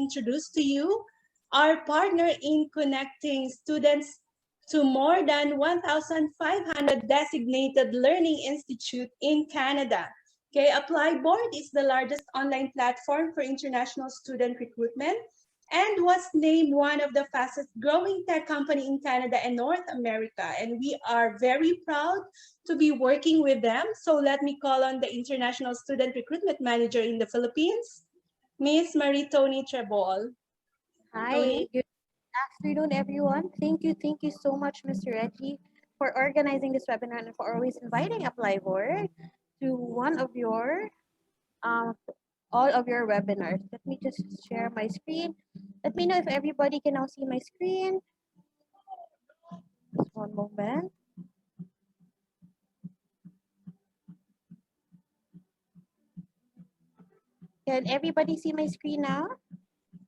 introduce to you our partner in connecting students to more than 1,500 designated learning institutes in Canada. Okay, Applyboard is the largest online platform for international student recruitment and was named one of the fastest growing tech company in Canada and North America. And we are very proud to be working with them. So let me call on the International Student Recruitment Manager in the Philippines, Miss Marie-Tony Trebol. Hi, good afternoon, everyone. Thank you so much, Mr. Reggie, for organizing this webinar and for always inviting Applyboard to one of your, all of your webinars. Let me just share my screen. Let me know if everybody can now see my screen. Just one moment. Can everybody see my screen now?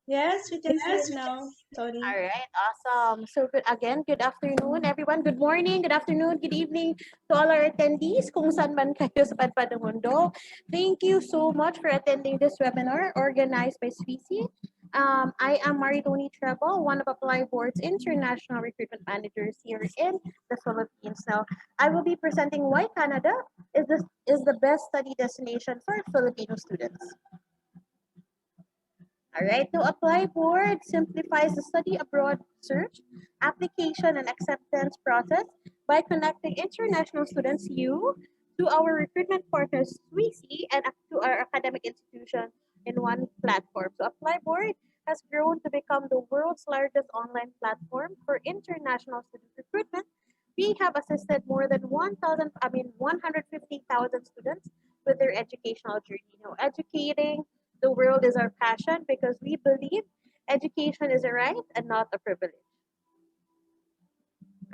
Yes, we can see it now, Tony. All right, awesome. So good afternoon, everyone. Good morning, good afternoon, good evening to all our attendees kung saan man kayo sa padpad ng mundo. Thank you so much for attending this webinar organized by SWISI. I am Marie-Tony Trebol, one of Applyboard's international recruitment managers here in the Philippines. Now, I will be presenting why Canada is the best study destination for Filipino students. All right, to Applyboard simplifies the study abroad search, application, and acceptance process by connecting international students to our recruitment partners SWISI and to our academic institution in one platform. So Applyboard has grown to become the world's largest online platform for international student recruitment. We have assisted more than 150,000 students with their educational journey. Educating the world is our passion because we believe education is a right and not a privilege.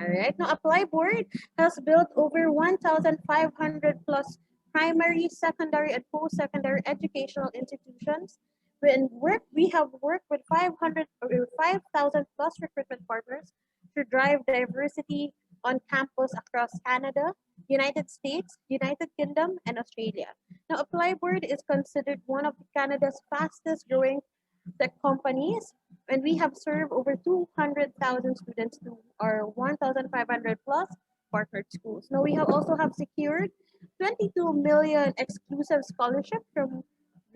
All right, now Applyboard has built over 1,500 plus primary, secondary, and post-secondary educational institutions. We have worked with 5,000 plus recruitment partners to drive diversity on campus across Canada, United States, United Kingdom, and Australia. Now, Applyboard is considered one of Canada's fastest growing tech companies, and we have served over 200,000 students to our 1,500 plus partnered schools. Now, we also have secured 22 million exclusive scholarships from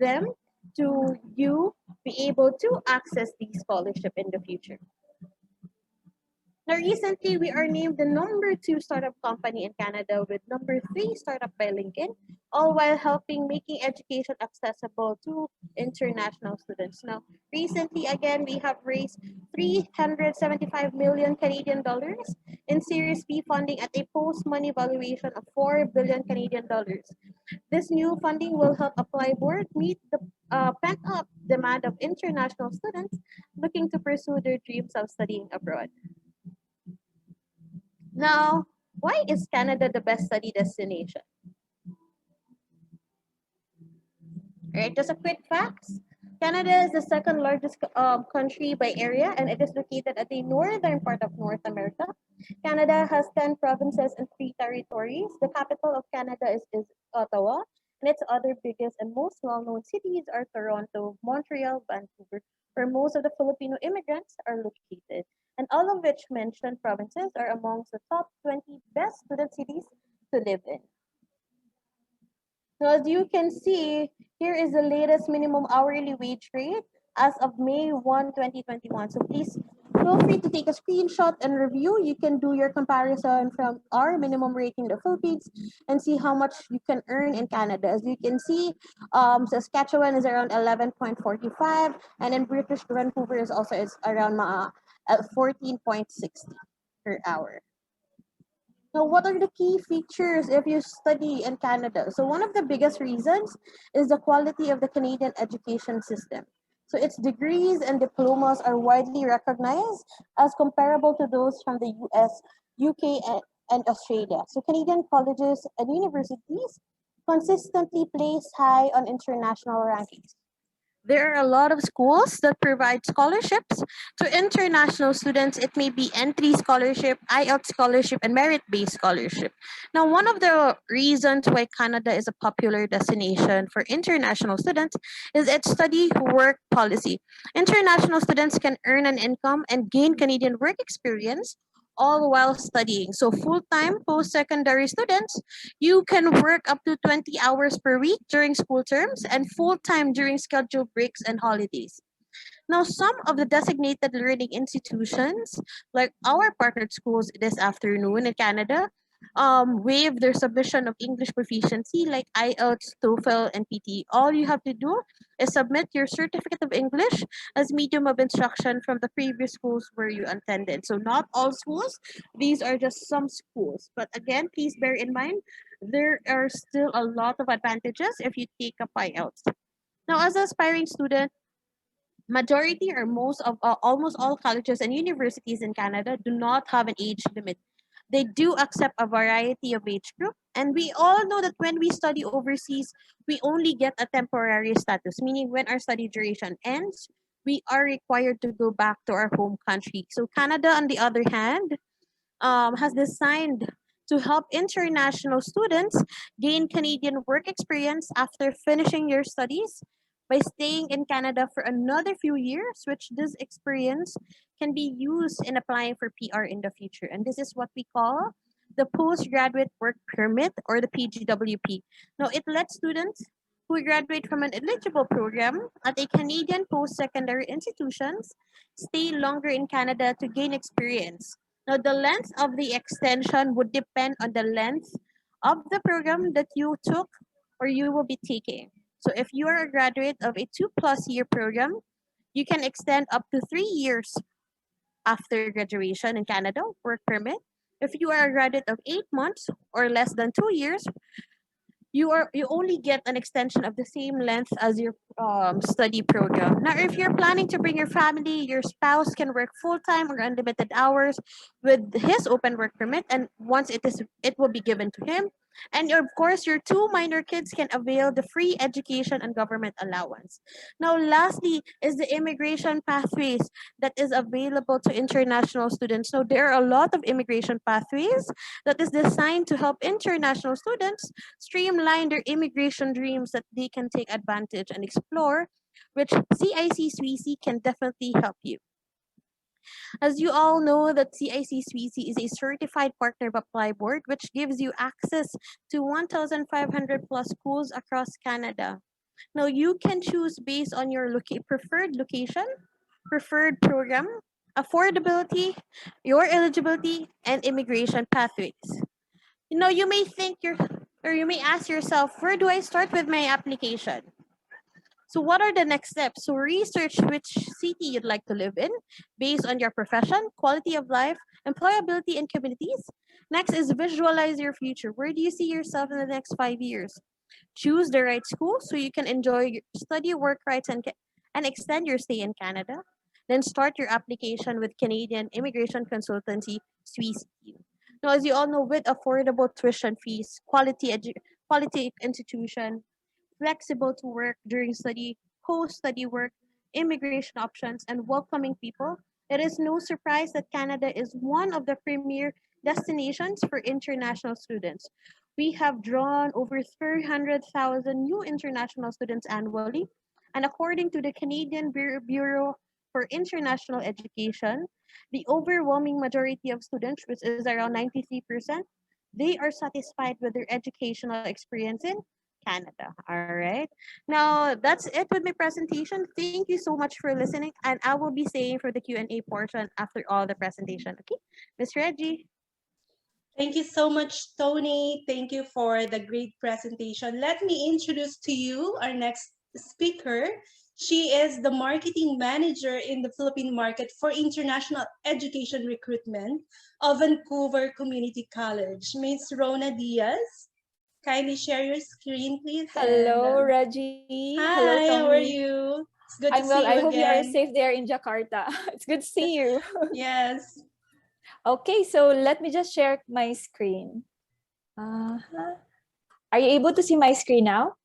them to you be able to access these scholarships in the future. Now, recently, we are named the #2 startup company in Canada with #3 startup by LinkedIn, all while helping making education accessible to international students. Now, recently, again, we have raised 375 million Canadian dollars in Series B funding at a post-money valuation of 4 billion Canadian dollars. This new funding will help Applyboard meet the pent-up demand of international students looking to pursue their dreams of studying abroad. Now, why is Canada the best study destination? All right, just a quick facts. Canada is the second largest country by area, and it is located at the northern part of North America. Canada has 10 provinces and 3 territories. The capital of Canada is Ottawa, and its other biggest and most well-known cities are Toronto, Montreal, Vancouver, where most of the Filipino immigrants are located. And all of which mentioned provinces are amongst the top 20 best student cities to live in. Now, as you can see, here is the latest minimum hourly wage rate as of May 1, 2021. So please feel free to take a screenshot and review. You can do your comparison from our minimum rate in the Philippines and see how much you can earn in Canada. As you can see, Saskatchewan is around 11.45, and in British Vancouver is around 14.60 per hour. Now, what are the key features if you study in Canada? So one of the biggest reasons is the quality of the Canadian education system. So its degrees and diplomas are widely recognized as comparable to those from the US, UK, and Australia. So Canadian colleges and universities consistently place high on international rankings. There are a lot of schools that provide scholarships to international students. It may be entry scholarship, IELTS scholarship, and merit-based scholarship. Now, one of the reasons why Canada is a popular destination for international students is its study work policy. International students can earn an income and gain Canadian work experience all while studying. So full-time post-secondary students, you can work up to 20 hours per week during school terms and full-time during scheduled breaks and holidays. Now, some of the designated learning institutions, like our partnered schools this afternoon in Canada, waive their submission of English proficiency like IELTS, TOEFL, and PT. All you have to do is submit your certificate of English as medium of instruction from the previous schools where you attended. So not all schools, these are just some schools. But again, please bear in mind, there are still a lot of advantages if you take up IELTS. Now, as an aspiring student, majority or most of almost all colleges and universities in Canada do not have an age limit. They do accept a variety of age group, and we all know that when we study overseas, we only get a temporary status, meaning when our study duration ends, we are required to go back to our home country. So Canada, on the other hand, has designed to help international students gain Canadian work experience after finishing your studies by staying in Canada for another few years, which this experience can be used in applying for PR in the future. And this is what we call the Postgraduate Work Permit, or the PGWP. Now, it lets students who graduate from an eligible program at a Canadian post-secondary institutions stay longer in Canada to gain experience. Now, the length of the extension would depend on the length of the program that you took or you will be taking. So, if you are a graduate of a 2+ year program, you can extend up to 3 years after graduation in Canada, work permit. If you are a graduate of 8 months or less than 2 years, you only get an extension of the same length as your study program. Now, if you're planning to bring your family, your spouse can work full-time or unlimited hours with his open work permit, and once it will be given to him. And of course, your two minor kids can avail the free education and government allowance. Now, lastly, is the immigration pathways that is available to international students. So there are a lot of immigration pathways that is designed to help international students streamline their immigration dreams that they can take advantage and explore, which CIC SWIC can definitely help you. As you all know, that CIC SWIC is a certified partner of Applyboard, which gives you access to 1,500 plus schools across Canada. Now, you can choose based on your preferred location, preferred program, affordability, your eligibility, and immigration pathways. You may think or you may ask yourself, where do I start with my application? So what are the next steps? So research which city you'd like to live in based on your profession, quality of life, employability, and communities. Next is visualize your future. Where do you see yourself in the next 5 years? Choose the right school so you can enjoy study work rights and extend your stay in Canada. Then start your application with Canadian Immigration Consultancy, SWIC. Now, as you all know, with affordable tuition fees, quality institution, flexible to work during study, post-study work, immigration options, and welcoming people, it is no surprise that Canada is one of the premier destinations for international students. We have drawn over 300,000 new international students annually, and according to the Canadian Bureau for International Education, the overwhelming majority of students, which is around 93%, they are satisfied with their educational experience in Canada. All right. Now, that's it with my presentation. Thank you so much for listening, and I will be staying for the Q&A portion after all the presentation. Okay, Miss Reggie. Thank you so much, Tony. Thank you for the great presentation. Let me introduce to you our next speaker. She is the marketing manager in the Philippine market for international education recruitment of Vancouver Community College, Ms. Rona Diaz. Kindly share your screen, please. Hello, Reggie. Hello, Hi, how are Tony. you? It's good to I'm well. see you I hope you are again. safe there in Jakarta. It's good to see you. Yes. Okay, so let me just share my screen. Are you able to see my screen now?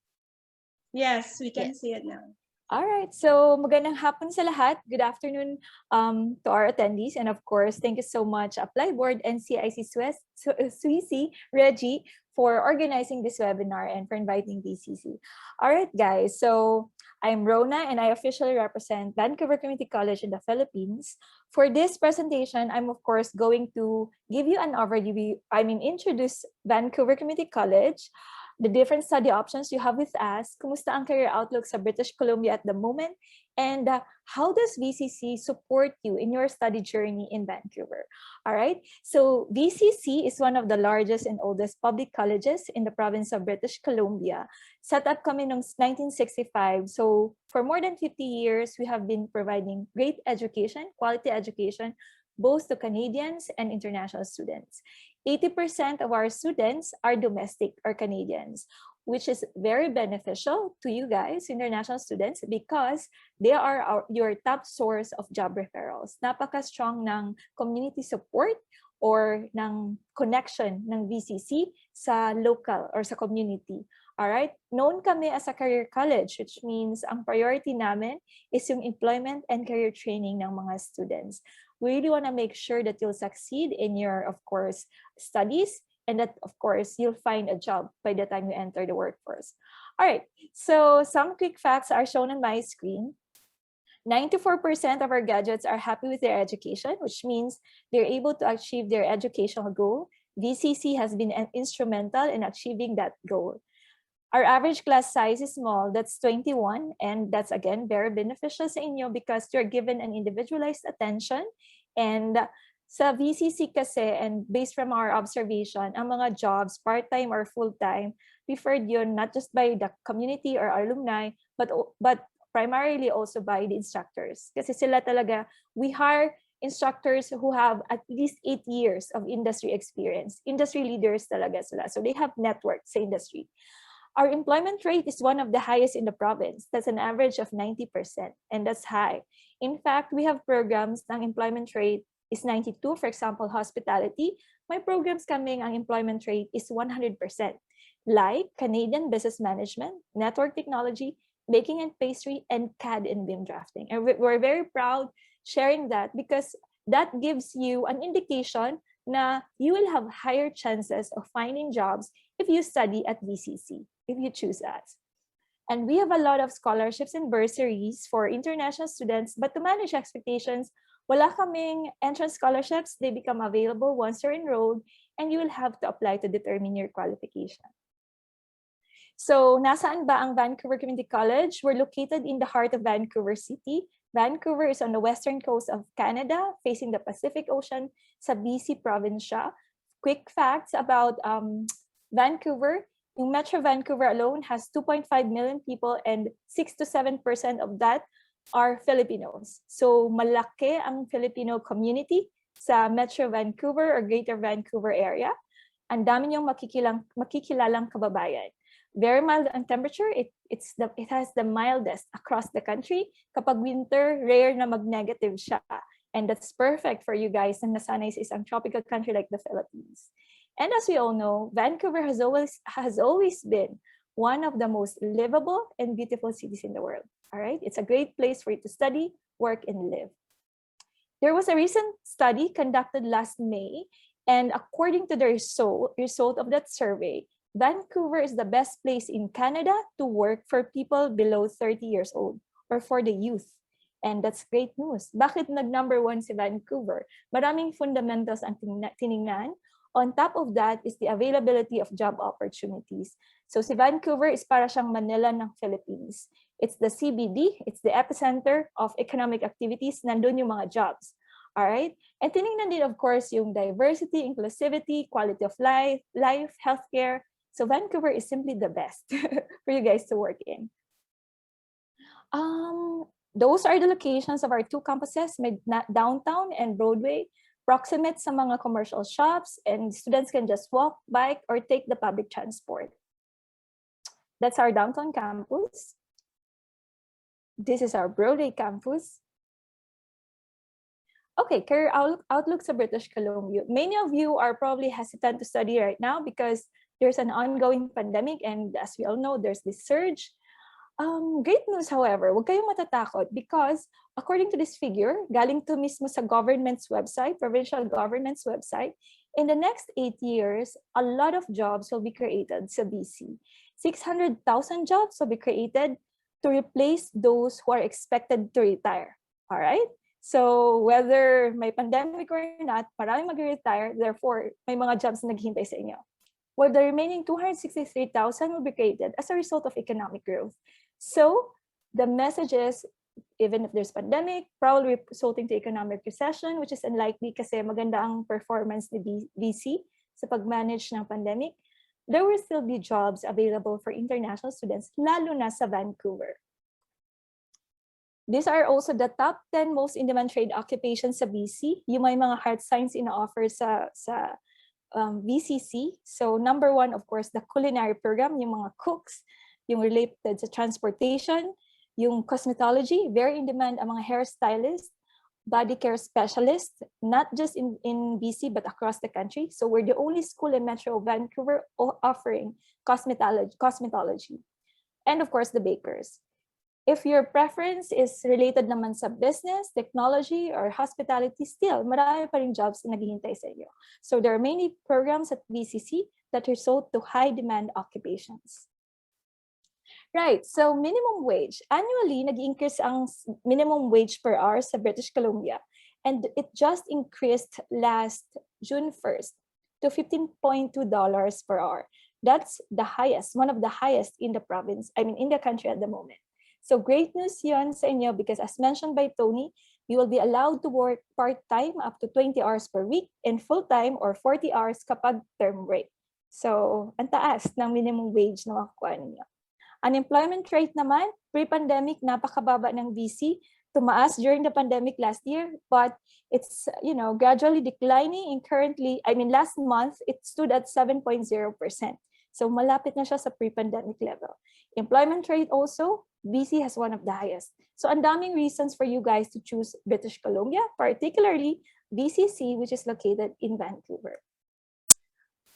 Yes, we can Yes. see it now. All right, so magandang hapon sa lahat. Good afternoon to our attendees. And of course, thank you so much, Applyboard and CIC Suisi, Reggie, for organizing this webinar and for inviting BCC. All right, guys, so I'm Rona and I officially represent Vancouver Community College in the Philippines. For this presentation, I'm of course going to give you an overview, introduce Vancouver Community College, the different study options you have with us, kumusta ang career outlook sa British Columbia at the moment, and how does VCC support you in your study journey in Vancouver? All right, so VCC is one of the largest and oldest public colleges in the province of British Columbia. Set up kami noong 1965, so for more than 50 years, we have been providing great education, quality education, both to Canadians and international students. 80% of our students are domestic or Canadians, which is very beneficial to you guys, international students, because they are your top source of job referrals. Napaka-strong ng community support or ng connection ng VCC sa local or sa community. Alright? Known kami as a career college, which means ang priority namin is yung employment and career training ng mga students. We really want to make sure that you'll succeed in your, of course, studies, and that, of course, you'll find a job by the time you enter the workforce. All right, so some quick facts are shown on my screen. 94% of our graduates are happy with their education, which means they're able to achieve their educational goal. VCC has been instrumental in achieving that goal. Our average class size is small, that's 21, and that's again very beneficial sa inyo because you're given an individualized attention. And sa VCC kasi, and based from our observation, ang mga jobs, part-time or full-time, preferred yun not just by the community or alumni, but primarily also by the instructors. Kasi sila talaga, we hire instructors who have at least 8 years of industry experience. Industry leaders talaga sila. So they have network sa industry. Our employment rate is one of the highest in the province. That's an average of 90%, and that's high. In fact, we have programs ng employment rate is 92, for example, hospitality. May programs kaming ang employment rate is 100%, like Canadian Business Management, Network Technology, Baking and Pastry, and CAD and BIM drafting. And we're very proud sharing that because that gives you an indication na you will have higher chances of finding jobs if you study at VCC, if you choose us. And we have a lot of scholarships and bursaries for international students, but to manage expectations, wala kaming entrance scholarships. They become available once you're enrolled, and you will have to apply to determine your qualification. So, nasaan ba ang Vancouver Community College? We're located in the heart of Vancouver City. Vancouver is on the western coast of Canada, facing the Pacific Ocean, sa BC province siya. Quick facts about Vancouver. Yung Metro Vancouver alone has 2.5 million people, and 6 to 7% of that are Filipinos. So malaki ang Filipino community sa Metro Vancouver or Greater Vancouver area. Ang dami niyong makikilalang kababayan. Very mild ang temperature. It has the mildest across the country. Kapag winter, rare na mag-negative siya. And that's perfect for you guys na nasanay sa isang tropical country like the Philippines. And as we all know, Vancouver has always been one of the most livable and beautiful cities in the world. All right, it's a great place for you to study, work, and live. There was a recent study conducted last May, and according to the result of that survey, Vancouver is the best place in Canada to work for people below 30 years old or for the youth. And that's great news. Bakit nag-number 1 si Vancouver? Maraming fundamentals ang tiningnan. On top of that is the availability of job opportunities. So si Vancouver is para siyang Manila ng Philippines. It's the CBD, it's the epicenter of economic activities. Nandun yung mga jobs. All right? And tiningnan din, of course, yung diversity, inclusivity, quality of life, healthcare. So Vancouver is simply the best for you guys to work in. Those are the locations of our 2 campuses, downtown and Broadway, proximate sa mga commercial shops, and students can just walk, bike, or take the public transport. That's our downtown campus. This is our Broadway campus. Okay, career outlook sa British Columbia. Many of you are probably hesitant to study right now because there's an ongoing pandemic, and as we all know, there's this surge. Great news, however, huwag kayong matatakot because according to this figure, galing to mismo sa government's website, provincial government's website, in the next 8 years, a lot of jobs will be created sa BC. 600,000 jobs will be created to replace those who are expected to retire. All right? So whether may pandemic or not, maraming mag-retire, therefore, may mga jobs na naghihintay sa inyo. While the remaining 263,000 will be created as a result of economic growth. So the message is, even if there's pandemic, probably resulting to economic recession, which is unlikely kasi maganda ang performance ni BC sa pag-manage ng pandemic, there will still be jobs available for international students, lalo na sa Vancouver. These are also the top 10 most in-demand trade occupations sa BC. Yung may mga hard science ina-offer sa VCC. So number 1, of course, the culinary program, yung mga cooks, yung related sa transportation, yung cosmetology, very in demand ang mga hairstylists, body care specialists, not just in BC but across the country. So we're the only school in Metro Vancouver offering cosmetology. And of course, the bakers. If your preference is related naman sa business, technology, or hospitality, still, marami pa rin jobs na naghihintay sa iyo. So there are many programs at BCC that result to high-demand occupations. Right, so minimum wage. Annually, nag-increase ang minimum wage per hour sa British Columbia. And it just increased last June 1st to $15.2 per hour. That's the highest, one of the highest in the province, in the country at the moment. So great news yun sa inyo because as mentioned by Tony, you will be allowed to work part-time up to 20 hours per week and full-time or 40 hours kapag term break. So, ang taas ng minimum wage na makukuha ninyo. Unemployment rate naman, pre-pandemic, napakababa ng BC. Tumaas during the pandemic last year, but it's, gradually declining and currently, last month, it stood at 7.0%. So malapit na siya sa pre-pandemic level. Employment rate also, BC has one of the highest. So ang daming reasons for you guys to choose British Columbia, particularly BCC, which is located in Vancouver.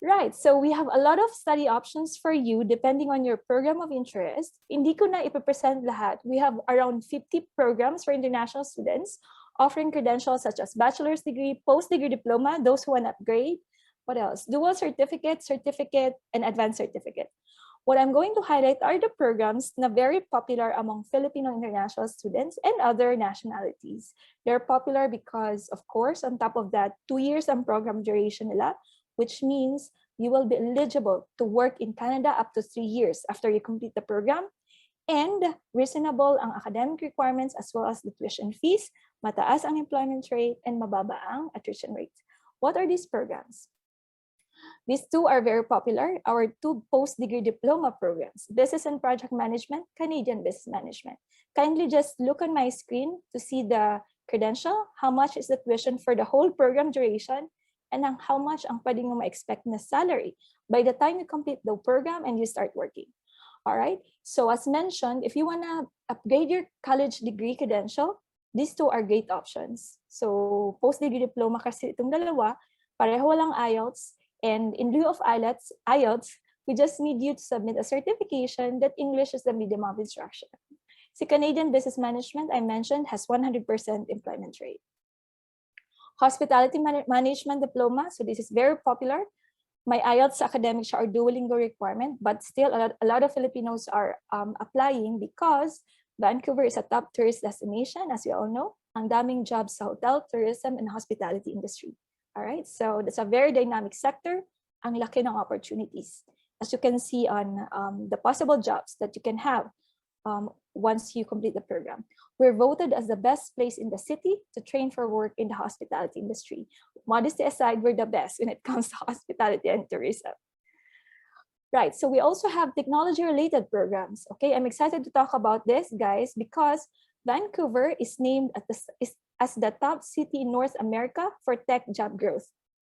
Right, so we have a lot of study options for you depending on your program of interest. Hindi ko na ipipresent lahat. We have around 50 programs for international students offering credentials such as bachelor's degree, post-degree diploma, those who want to upgrade. What else? Dual certificate, and advanced certificate. What I'm going to highlight are the programs na very popular among Filipino international students and other nationalities. They're popular because, of course, on top of that, 2 years ang program duration nila, which means you will be eligible to work in Canada up to 3 years after you complete the program, and reasonable ang academic requirements as well as the tuition fees, mataas ang employment rate, and mababa ang attrition rate. What are these programs? These two are very popular, our 2 post-degree diploma programs, Business and Project Management, Canadian Business Management. Kindly just look on my screen to see the credential, how much is the tuition for the whole program duration, and how much ang pwede mo ma-expect na salary by the time you complete the program and you start working. All right, so as mentioned, if you want to upgrade your college degree credential, these 2 are great options. So post-degree diploma kasi itong dalawa, pareho walang IELTS, and in lieu of IELTS, we just need you to submit a certification that English is the medium of instruction. Si Canadian Business Management, I mentioned, has 100% employment rate. Hospitality Management Diploma, so this is very popular. My IELTS academics are Duolingo requirement, but still a lot of Filipinos are applying because Vancouver is a top tourist destination, as we all know. Ang daming jobs sa hotel, tourism, and hospitality industry. All right, so that's a very dynamic sector. Ang laki ng opportunities. As you can see on the possible jobs that you can have once you complete the program. We're voted as the best place in the city to train for work in the hospitality industry. Modesty aside, we're the best when it comes to hospitality and tourism. Right, so we also have technology-related programs. Okay, I'm excited to talk about this, guys, because Vancouver is named as the top city in North America for tech job growth.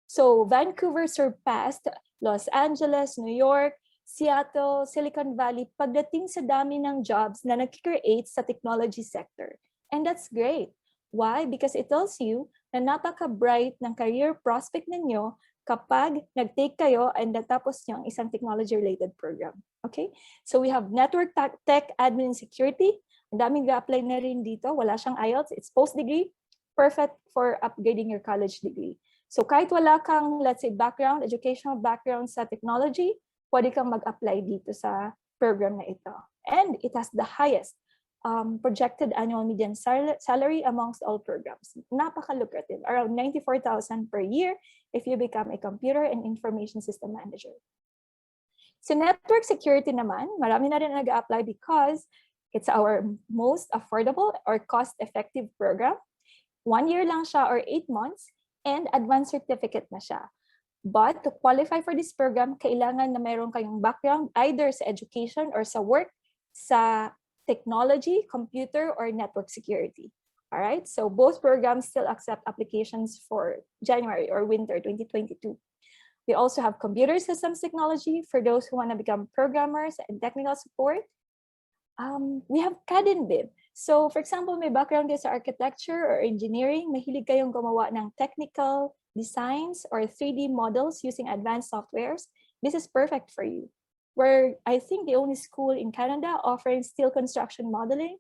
So Vancouver surpassed Los Angeles, New York, Seattle, Silicon Valley pagdating sa dami ng jobs na nag-create sa technology sector. And that's great. Why? Because it tells you na napaka-bright ng career prospect ninyo kapag nag-take kayo and natapos nyo ang isang technology-related program. Okay? So we have network tech, admin, security. Ang daming ga-apply na rin dito. Wala siyang IELTS. It's post-degree. Perfect for upgrading your college degree. So kahit wala kang, let's say, background, educational background sa technology, pwede kang mag-apply dito sa program na ito. And it has the highest projected annual median salary amongst all programs. Napaka-lucrative, around 94,000 per year if you become a computer and information system manager. So network security naman, marami na rin nag-apply because it's our most affordable or cost-effective program. 1 year lang siya or 8 months and advanced certificate na siya. But to qualify for this program, kailangan na mayroon kayong background either sa education or sa work, sa technology, computer, or network security. All right, so both programs still accept applications for January or winter 2022. We also have computer systems technology for those who want to become programmers and technical support. We have CAD and BIM. So for example, may background kayo sa architecture or engineering, mahilig kayong gumawa ng technical designs or 3D models using advanced softwares, this is perfect for you. We're, I think, the only school in Canada offering steel construction modeling.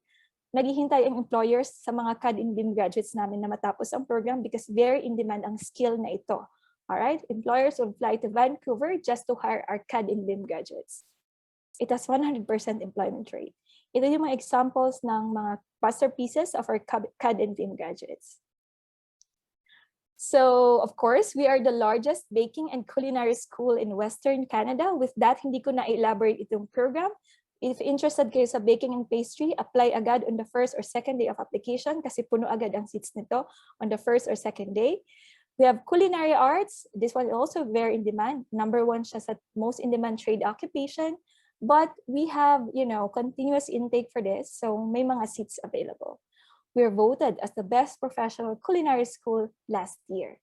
Naghihintay ang employers sa mga CAD and BIM graduates namin na matapos ang program because very in demand ang skill na ito. All right, employers will fly to Vancouver just to hire our CAD and BIM graduates. It has 100% employment rate. Ito yung mga examples ng mga masterpieces of our CAD and BIM graduates. So, of course, we are the largest baking and culinary school in Western Canada. With that, hindi ko na elaborate itong program. If interested kayo sa baking and pastry, apply agad on the first or second day of application kasi puno agad ang seats nito on the first or second day. We have Culinary Arts. This one is also very in demand. Number 1 siya sa most in-demand trade occupation. But we have, continuous intake for this, so may mga seats available. We were voted as the best professional culinary school last year.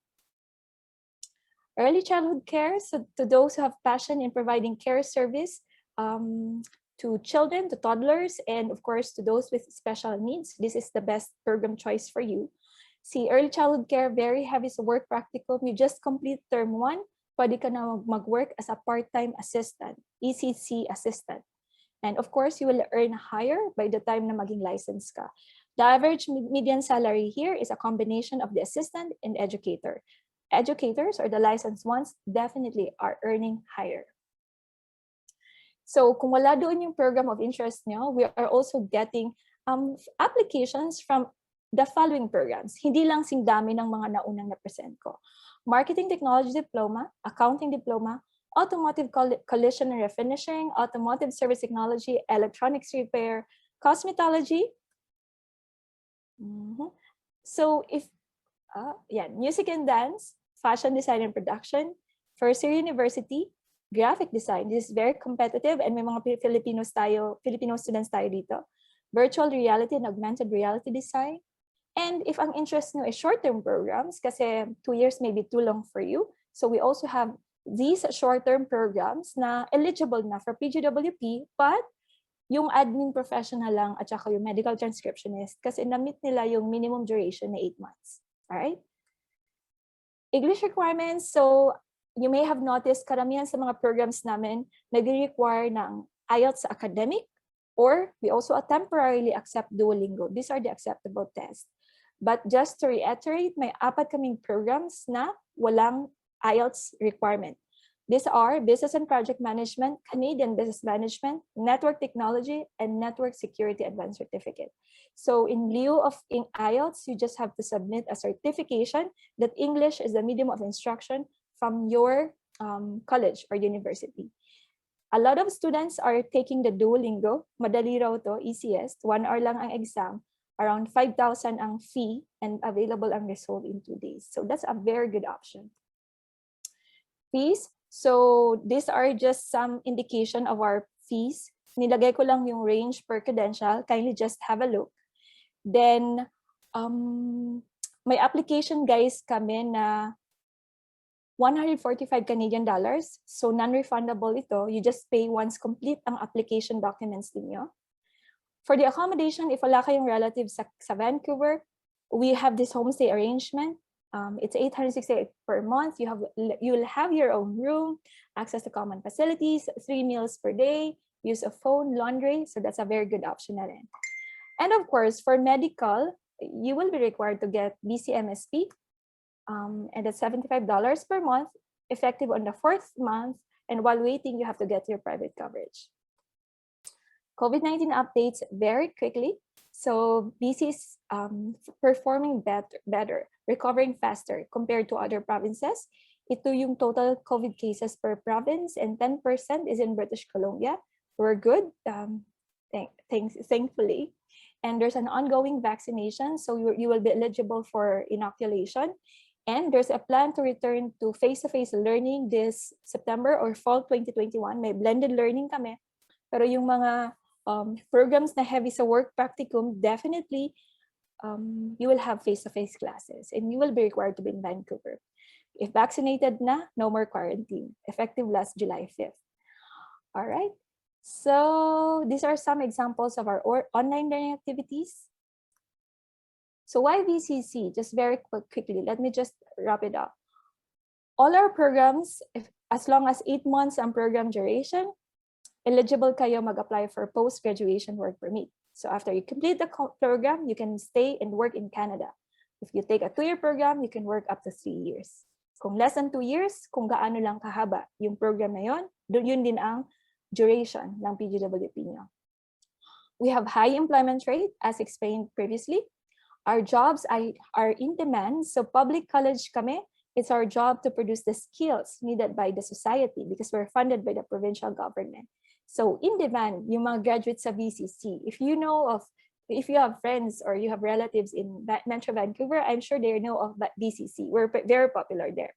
Early childhood care, so to those who have passion in providing care service to children, to toddlers, and of course to those with special needs, this is the best program choice for you. See, early childhood care, very heavy sa work practicum. You just complete term 1, pwede ka na mag-work as a part-time assistant, ECC assistant. And of course, you will earn higher by the time na maging licensed ka. The average median salary here is a combination of the assistant and educator. Educators or the licensed ones definitely are earning higher. So kung wala doon yung program of interest nyo, we are also getting applications from the following programs. Hindi lang sing dami ng mga naunang na-present ko. Marketing Technology Diploma, Accounting Diploma, Automotive Collision and Refinishing, Automotive Service Technology, Electronics Repair, Cosmetology. So if, Music and Dance, Fashion Design and Production, First Year University, Graphic Design. This is very competitive and may mga Filipino students tayo dito. Virtual Reality and Augmented Reality Design. And if ang interest nyo is short-term programs, kasi 2 years may be too long for you, so we also have these short-term programs na eligible na for PGWP, but yung admin professional lang at saka yung medical transcriptionist kasi na-meet nila yung minimum duration na 8 months. Alright? English requirements, so you may have noticed karamihan sa mga programs namin nag-require ng IELTS academic, or we also temporarily accept Duolingo. These are the acceptable tests. But just to reiterate, may 4 kaming programs na walang IELTS requirement. These are Business and Project Management, Canadian Business Management, Network Technology, and Network Security Advanced Certificate. So in lieu of IELTS, you just have to submit a certification that English is the medium of instruction from your college or university. A lot of students are taking the Duolingo. Madali raw to, ECS. 1 hour lang ang exam. Around 5,000 ang fee and available ang result in 2 days. So that's a very good option. Fees. So these are just some indication of our fees. Nilagay ko lang yung range per credential. Kindly just have a look. Then, may application guys kami na 145 Canadian dollars. So non-refundable ito. You just pay once complete ang application documents ninyo. For the accommodation, if wala kayong relatives sa Vancouver, we have this homestay arrangement. It's 868 per month. You'll have your own room, access to common facilities, 3 meals per day, use of phone, laundry. So that's a very good option na rin. And of course, for medical, you will be required to get BCMSP, and that's $75 per month, effective on the 4th month. And while waiting, you have to get your private coverage. COVID-19 updates very quickly. So BC is performing better, recovering faster compared to other provinces. Ito yung total COVID cases per province, and 10% is in British Columbia. We're good, thankfully. And there's an ongoing vaccination, so you will be eligible for inoculation. And there's a plan to return to face-to-face learning this September or fall 2021. May blended learning kami. Pero yung mga programs na heavy sa work practicum, definitely you will have face-to-face classes and you will be required to be in Vancouver. If vaccinated na, no more quarantine, effective last July 5th. All right. So these are some examples of our online learning activities. So why VCC? Just very quickly, let me just wrap it up. All our programs, as long as 8 months ang program duration, eligible kayo mag-apply for post-graduation work permit. So after you complete the program, you can stay and work in Canada. If you take a 2-year program, you can work up to 3 years. Kung less than 2 years, kung gaano lang kahaba yung program na yun din ang duration ng PGWP nyo. We have high employment rate, as explained previously. Our jobs are in demand. So public college kami, it's our job to produce the skills needed by the society because we're funded by the provincial government. So in demand, yung mga graduates sa VCC, if you have friends or you have relatives in Metro Vancouver, I'm sure they know of VCC. We're very popular there.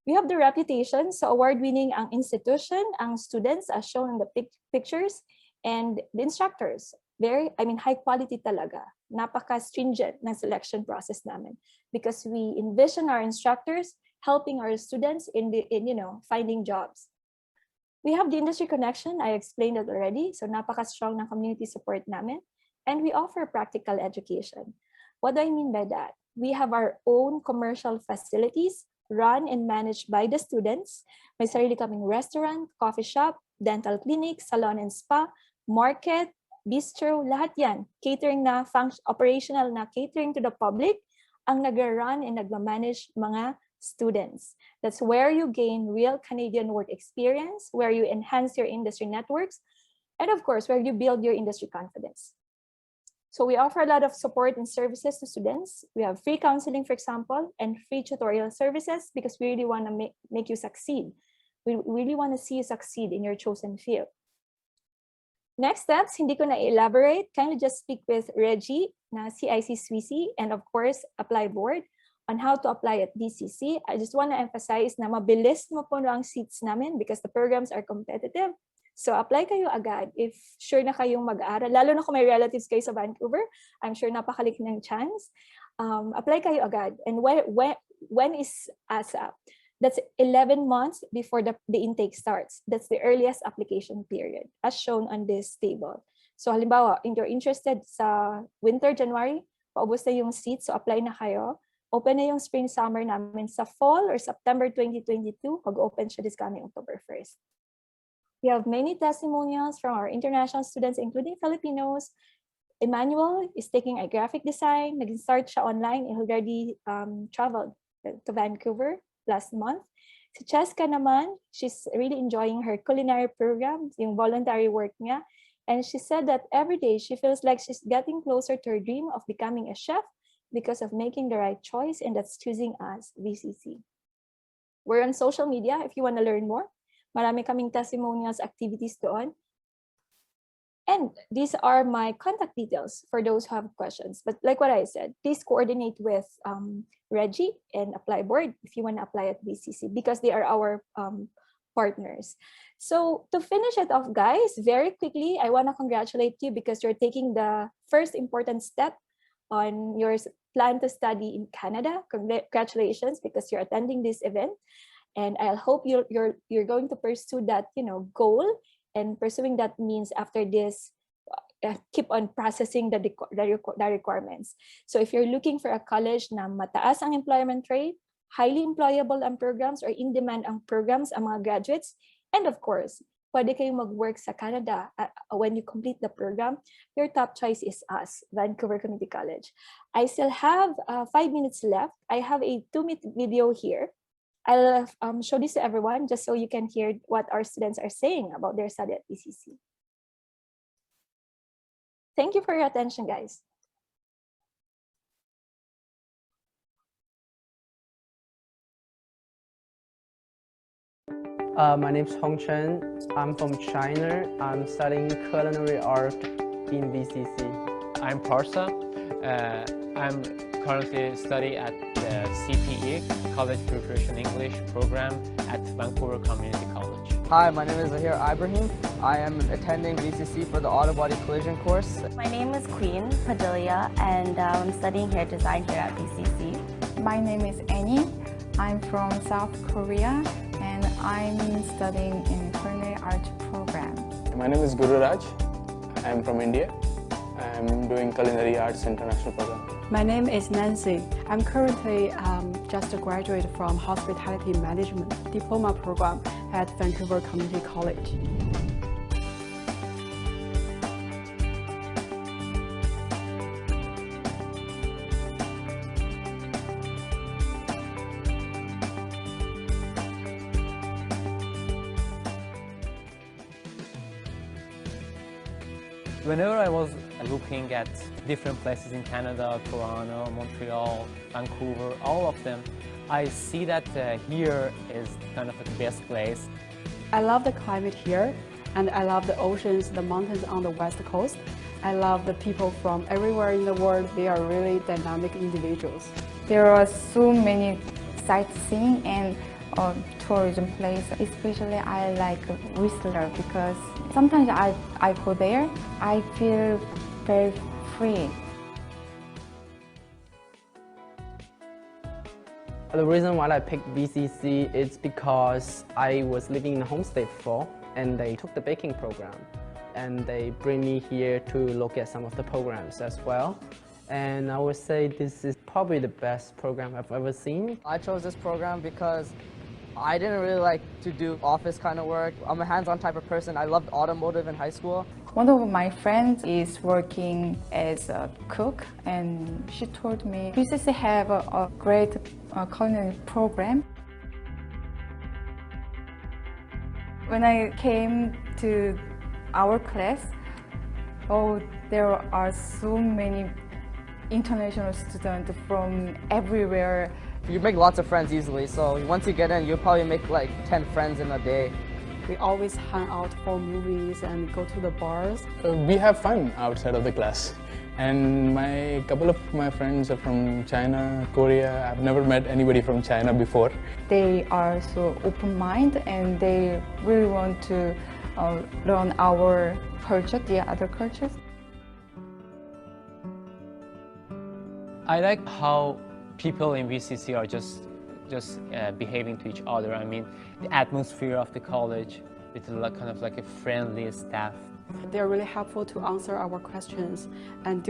We have the reputation, so award-winning ang institution, ang students as shown in the pictures, and the instructors. High quality talaga. Napaka-stringent na selection process namin because we envision our instructors helping our students in finding jobs. We have the industry connection. I explained it already. So napaka-strong ng community support namin. And we offer practical education. What do I mean by that? We have our own commercial facilities run and managed by the students. May sarili kaming restaurant, coffee shop, dental clinic, salon and spa, market, bistro, lahat yan. Catering na, operational na catering to the public, ang nag-run and nag-manage mga students. That's where you gain real Canadian work experience, where you enhance your industry networks, and of course, where you build your industry confidence. So we offer a lot of support and services to students. We have free counseling, for example, and free tutorial services because we really want to make you succeed. We really want to see you succeed in your chosen field. Next steps, hindi ko na elaborate. Kindly just speak with Reggie, na CIC Suisi, and of course, Applyboard on how to apply at DCC. I just want to emphasize na mabilis mapuno ang seats namin because the programs are competitive. So apply kayo agad if sure na kayong mag-aaral. Lalo na kung may relatives kayo sa Vancouver, I'm sure napakalik ng chance. Apply kayo agad. And when is ASAP? That's 11 months before the intake starts. That's the earliest application period, as shown on this table. So halimbawa, if you're interested sa winter, January, paubos na yung seats, so apply na kayo. Open na yung spring, summer namin sa fall or September 2022. Mag-open siya this coming October 1st. We have many testimonials from our international students, including Filipinos. Emmanuel is taking a graphic design. Nag-start siya online and already traveled to Vancouver last month. Si Cheska naman, she's really enjoying her culinary program, yung voluntary work niya. And she said that every day she feels like she's getting closer to her dream of becoming a chef because of making the right choice, and that's choosing us, VCC. We're on social media if you want to learn more. Marami kaming testimonials, activities doon. And these are my contact details for those who have questions. But like what I said, please coordinate with Reggie and Applyboard if you want to apply at VCC because they are our partners. So to finish it off, guys, very quickly, I want to congratulate you because you're taking the first important step on your plan to study in Canada. Congratulations because you're attending this event. And I hope you're going to pursue that goal, and pursuing that means after this, keep on processing the requirements. So if you're looking for a college na mataas ang employment rate, highly employable ang programs or in-demand ang programs ang mga graduates, and of course, pwede kayong mag-work sa Canada when you complete the program, your top choice is us, Vancouver Community College. I still have 5 minutes left. I have a 2-minute video here. I'll show this to everyone just so you can hear what our students are saying about their study at BCC. Thank you for your attention, guys. My name is Hong Chen. I'm from China. I'm studying Culinary Arts in BCC. I'm Parsa. I'm currently studying at the CPE, College Preparation English program at Vancouver Community College. Hi, my name is Zahir Ibrahim. I am attending BCC for the Auto Body Collision course. My name is Queen Padilla, and I'm studying hair design here at BCC. My name is Annie. I'm from South Korea, and I'm studying in Culinary Arts program. My name is Guru Raj. I'm from India. I'm doing Culinary Arts International program. My name is Nancy. I'm currently just a graduate from Hospitality Management Diploma program at Vancouver Community College. Whenever I was looking at different places in Canada, Toronto, Montreal, Vancouver, all of them, I see that here is kind of the best place. I love the climate here, and I love the oceans, the mountains on the west coast. I love the people from everywhere in the world. They are really dynamic individuals. There are so many sightseeing and tourism places. Especially I like Whistler because sometimes I go there, I feel very free. The reason why I picked BCC is because I was living in a homestay before, and they took the baking program, and they bring me here to look at some of the programs as well. And I would say this is probably the best program I've ever seen. I chose this program because I didn't really like to do office kind of work. I'm a hands-on type of person. I loved automotive in high school. One of my friends is working as a cook, and she told me BCC have a great culinary program. When I came to our class, there are so many international students from everywhere. You make lots of friends easily, so once you get in, you'll probably make like 10 friends in a day. We always hang out for movies and go to the bars. We have fun outside of the class. And a couple of my friends are from China, Korea. I've never met anybody from China before. They are so open-minded, and they really want to learn our culture, the other cultures. I like how people in VCC are just behaving to each other. I mean, the atmosphere of the college, it's kind of like a friendly staff. They're really helpful to answer our questions, and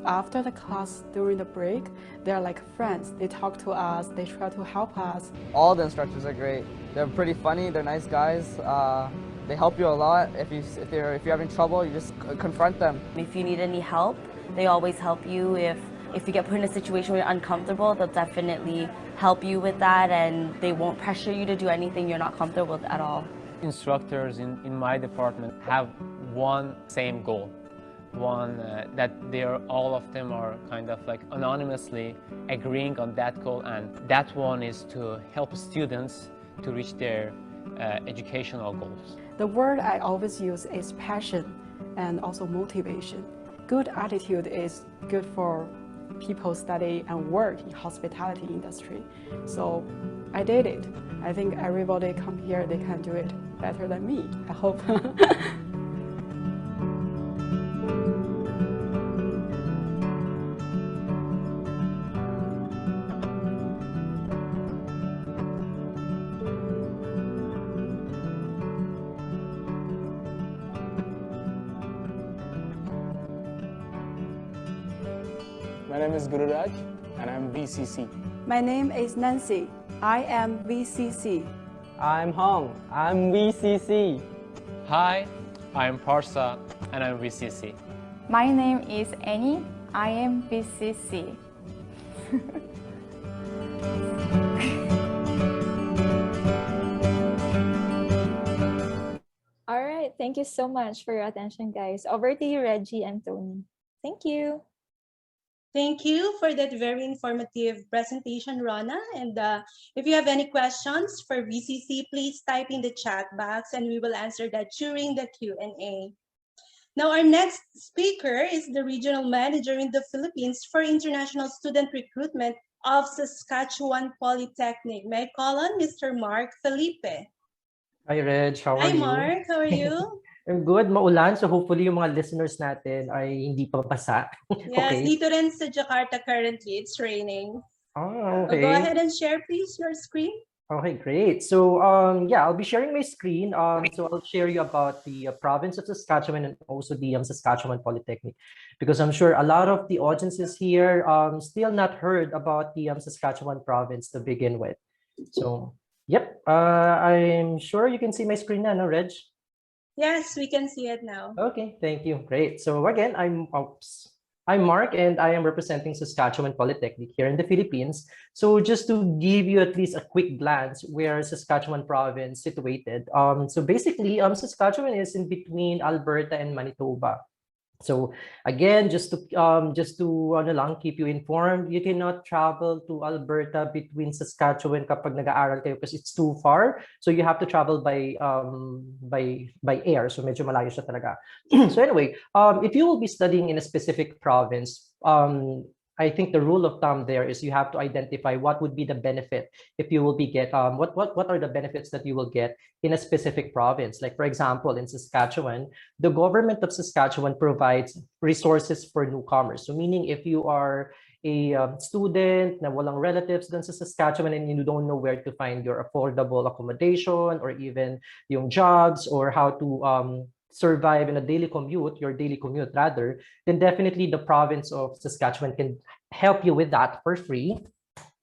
after the class, during the break, they're like friends. They talk to us, they try to help us. All the instructors are great. They're pretty funny, they're nice guys. They help you a lot. If you're having trouble, you just confront them. If you need any help, they always help you. If you get put in a situation where you're uncomfortable, they'll definitely help you with that, and they won't pressure you to do anything you're not comfortable with at all. Instructors in my department have one same goal, that all of them are kind of like anonymously agreeing on that goal, and that one is to help students to reach their educational goals. The word I always use is passion and also motivation. Good attitude is good for people study and work in hospitality industry. So I did it. I think everybody come here, they can do it better than me, I hope. name is Gururaj and I'm VCC. My name is Nancy. I am VCC. I'm Hong. I'm VCC. Hi, I'm Parsa and I'm VCC. My name is Annie. I am VCC. All right. Thank you so much for your attention, guys. Over to you, Reggie and Tony. Thank you. Thank you for that very informative presentation, Rona. And if you have any questions for VCC, please type in the chat box and we will answer that during the Q&A. Now, our next speaker is the Regional Manager in the Philippines for International Student Recruitment of Saskatchewan Polytechnic. May I call on Mr. Mark Felipe. Hi, Reg. How are Hi, you? Mark. How are you? I'm good. Maulan. So hopefully yung mga listeners natin ay hindi pa basa. Yes, Okay. dito rin sa Jakarta currently, it's raining. Oh, Go okay. ahead and share, please, your screen. Okay, great. So yeah, I'll be sharing my screen. So I'll share you about the province of Saskatchewan and also the Saskatchewan Polytechnic, because I'm sure a lot of the audiences here still not heard about the Saskatchewan province to begin with. So yep, I'm sure you can see my screen now, no, Reg? Yes, we can see it now. Okay, thank you. Great. So again, I'm Mark and I am representing Saskatchewan Polytechnic here in the Philippines. So just to give you at least a quick glance where Saskatchewan province situated. So basically, Saskatchewan is in between Alberta and Manitoba. So again, just to ano lang, keep you informed, you cannot travel to Alberta between Saskatchewan kapag nag-aaral kayo because it's too far. So you have to travel by air. So medyo malayo siya talaga. So anyway, if you will be studying in a specific province, I think the rule of thumb there is you have to identify what would be the benefit if you will be what are the benefits that you will get in a specific province. Like for example, in Saskatchewan, the government of Saskatchewan provides resources for newcomers. So meaning if you are a student na walang relatives dun sa Saskatchewan and you don't know where to find your affordable accommodation or even yung jobs or how to survive in a daily commute, your daily commute rather, then definitely the province of Saskatchewan can help you with that for free.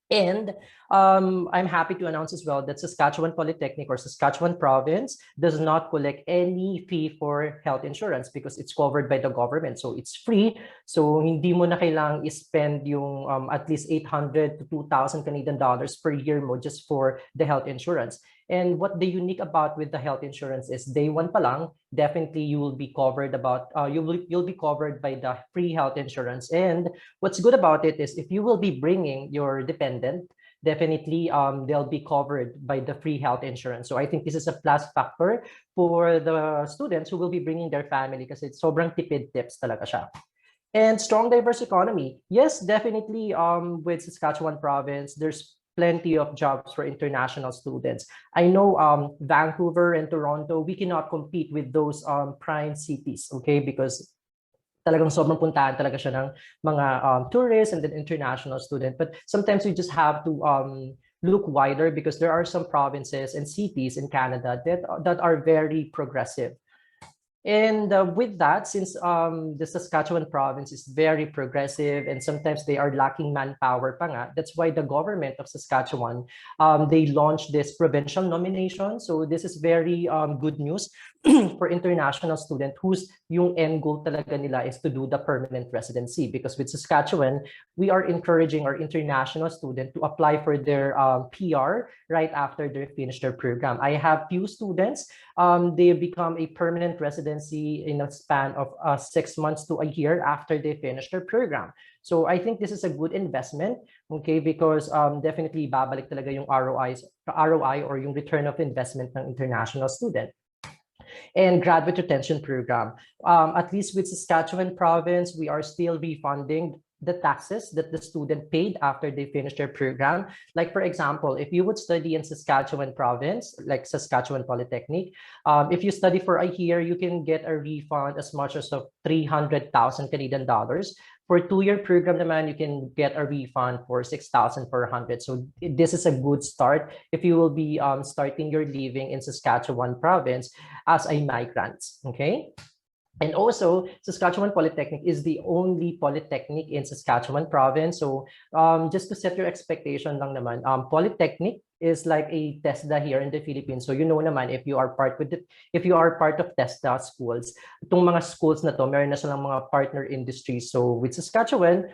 And I'm happy to announce as well that Saskatchewan Polytechnic or Saskatchewan province does not collect any fee for health insurance because it's covered by the government. So it's free. So hindi mo na kailangang i-spend yung at least 800 to 2,000 Canadian dollars per year mo just for the health insurance. And what the unique about with the health insurance is day one pa lang, definitely you will be covered you'll be covered by the free health insurance. And what's good about it is if you will be bringing your dependent, definitely they'll be covered by the free health insurance. So I think this is a plus factor for the students who will be bringing their family kasi sobrang tipid tips talaga siya. And strong diverse economy. Yes, definitely with Saskatchewan province, there's plenty of jobs for international students. I know Vancouver and Toronto, we cannot compete with those prime cities, okay? Because talagang sobrang puntahan talaga siya ng mga tourists and then international student. But sometimes we just have to look wider because there are some provinces and cities in Canada that are very progressive. And with that, since the Saskatchewan province is very progressive and sometimes they are lacking manpower pa nga, that's why the government of Saskatchewan, they launched this provincial nomination. So this is very good news for international student whose yung end goal talaga nila is to do the permanent residency. Because with Saskatchewan, we are encouraging our international student to apply for their PR right after they finish their program. I have few students, they become a permanent residency in a span of 6 months to a year after they finish their program. So I think this is a good investment, okay, because definitely babalik talaga yung ROI or yung return of investment ng international student. And graduate retention program. At least with Saskatchewan province, we are still refunding the taxes that the student paid after they finished their program. Like for example, if you would study in Saskatchewan province, like Saskatchewan Polytechnic, if you study for a year, you can get a refund as much as of 300,000 Canadian dollars. For a 2-year program naman, you can get a refund for 6,400. So this is a good start if you will be starting your living in Saskatchewan province as a migrant, okay? And also, Saskatchewan Polytechnic is the only polytechnic in Saskatchewan province. So just to set your expectation lang naman, Polytechnic is like a TESDA here in the Philippines. So you know naman, if you are part of TESDA schools, itong mga schools na to, meron na silang mga partner industries. So with Saskatchewan,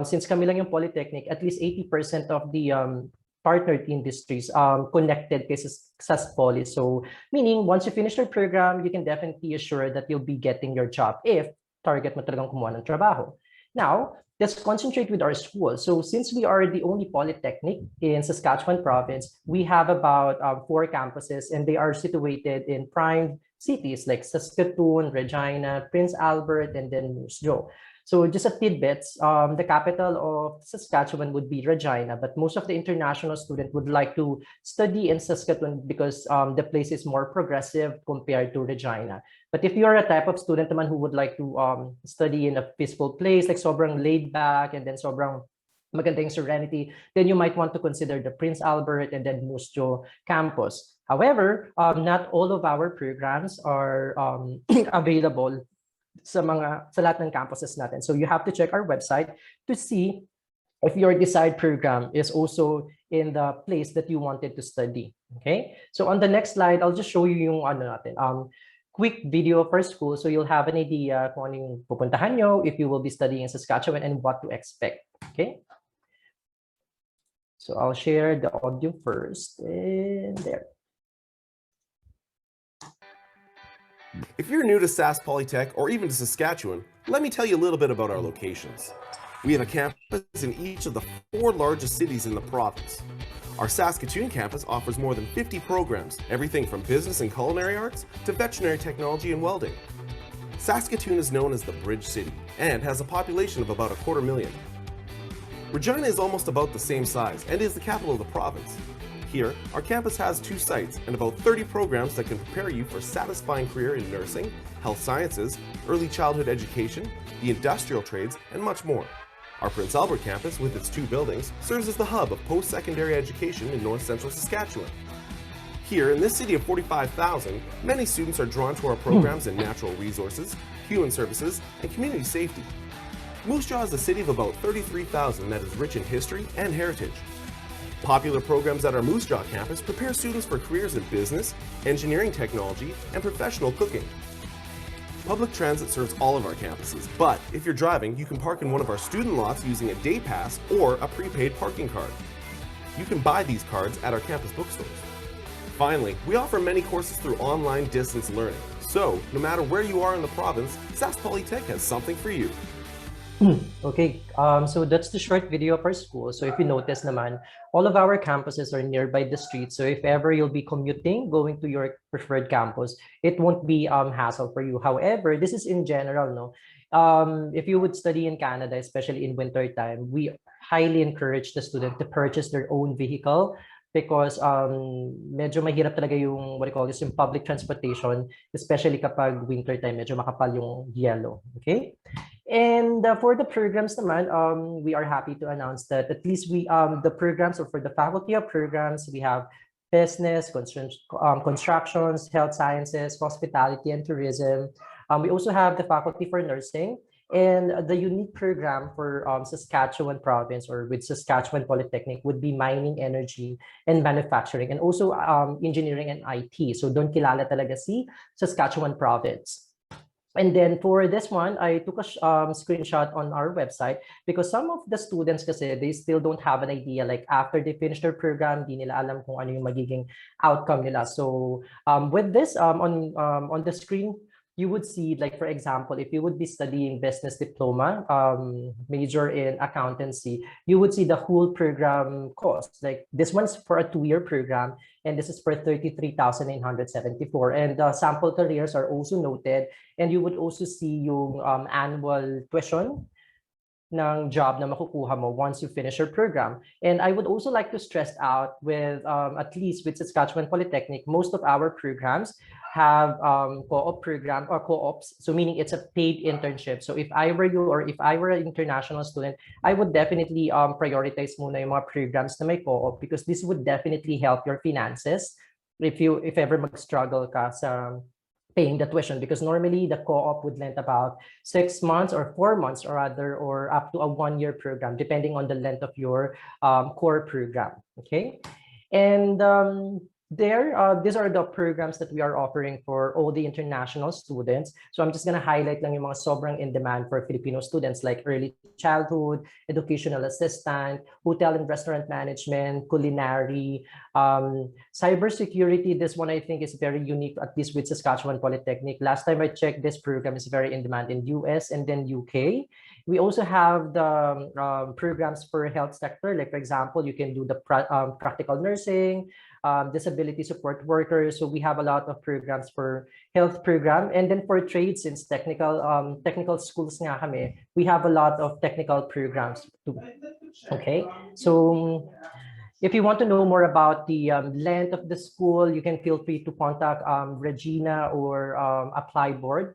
since kami lang yung Polytechnic, at least 80% of the partnered industries connected kay Poly. So meaning once you finish your program, you can definitely assure that you'll be getting your job if target mo talagang kumuha ng trabaho. Now, let's concentrate with our school. So since we are the only polytechnic in Saskatchewan province, we have about 4 campuses, and they are situated in prime cities like Saskatoon, Regina, Prince Albert, and then Moose Jaw. So just a tidbits, the capital of Saskatchewan would be Regina, but most of the international students would like to study in Saskatoon because the place is more progressive compared to Regina. But if you are a type of student naman who would like to study in a peaceful place, like sobrang laid back and then sobrang magandang serenity, then you might want to consider the Prince Albert and then Moose Jaw campus. However, not all of our programs are available sa lahat ng campuses natin. So you have to check our website to see if your desired program is also in the place that you wanted to study. Okay? So on the next slide, I'll just show you yung quick video of our school, so you'll have an idea kung ano yung pupuntahan nyo if you will be studying in Saskatchewan and what to expect. Okay? So I'll share the audio first, and there. If you're new to Sask Polytech or even to Saskatchewan, let me tell you a little bit about our locations. We have a campus in each of the 4 largest cities in the province. Our Saskatoon campus offers more than 50 programs, everything from business and culinary arts to veterinary technology and welding. Saskatoon is known as the Bridge City and has a population of about 250,000. Regina is almost about the same size and is the capital of the province. Here, our campus has 2 sites and about 30 programs that can prepare you for a satisfying career in nursing, health sciences, early childhood education, the industrial trades, and much more. Our Prince Albert campus, with its 2 buildings, serves as the hub of post-secondary education in north-central Saskatchewan. Here, in this city of 45,000, many students are drawn to our programs in natural resources, human services, and community safety. Moose Jaw is a city of about 33,000 that is rich in history and heritage. Popular programs at our Moose Jaw campus prepare students for careers in business, engineering technology, and professional cooking. Public transit serves all of our campuses, but if you're driving, you can park in one of our student lots using a day pass or a prepaid parking card. You can buy these cards at our campus bookstores. Finally, we offer many courses through online distance learning, so no matter where you are in the province, Sask Polytech has something for you. Okay, so that's the short video of our school. So if you notice naman, all of our campuses are nearby the street. So if ever you'll be commuting, going to your preferred campus, it won't be hassle for you. However, this is in general, no? If you would study in Canada, especially in winter time, we highly encourage the student to purchase their own vehicle because medyo mahirap talaga yung what do you call this, yung public transportation, especially kapag winter time, medyo makapal yung yellow. Okay? And for the programs naman, we are happy to announce that at least the programs, or for the faculty of programs, we have business, constructions, health sciences, hospitality, and tourism. We also have the faculty for nursing, and the unique program for Saskatchewan province or with Saskatchewan Polytechnic would be mining, energy, and manufacturing, and also engineering and IT. So doon kilala talaga si Saskatchewan province. And then for this one, I took a screenshot on our website because some of the students kasi, they still don't have an idea, like after they finish their program, di nila alam kung ano yung magiging outcome nila. So with this on the screen, you would see, like, for example, if you would be studying business diploma, major in accountancy, you would see the whole program cost. Like this one's for a 2-year program, and this is for 33,974. And sample careers are also noted, and you would also see yung annual tuition ng job na makukuha mo once you finish your program. And I would also like to stress out with, at least with Saskatchewan Polytechnic, most of our programs have co-op program or co-ops. So meaning it's a paid internship. So if I were you, or if I were an international student, I would definitely prioritize muna yung mga programs na may co-op because this would definitely help your finances if ever mag-struggle ka sa paying the tuition, because normally the co-op would lend about 6 months or 4 months or rather, or up to a 1-year program, depending on the length of your core program. Okay. And these are the programs that we are offering for all the international students. So I'm just going to highlight lang yung mga sobrang in demand for Filipino students, like early childhood, educational assistant, hotel and restaurant management, culinary, cybersecurity. This one I think is very unique, at least with Saskatchewan Polytechnic. Last time I checked, this program is very in demand in US and then UK. We also have the programs for health sector. Like, for example, you can do the practical nursing, disability support workers. So we have a lot of programs for health program. And then for trades, since technical schools nga kami, we have a lot of technical programs too. Okay, so if you want to know more about the length of the school, you can feel free to contact Regina or Applyboard.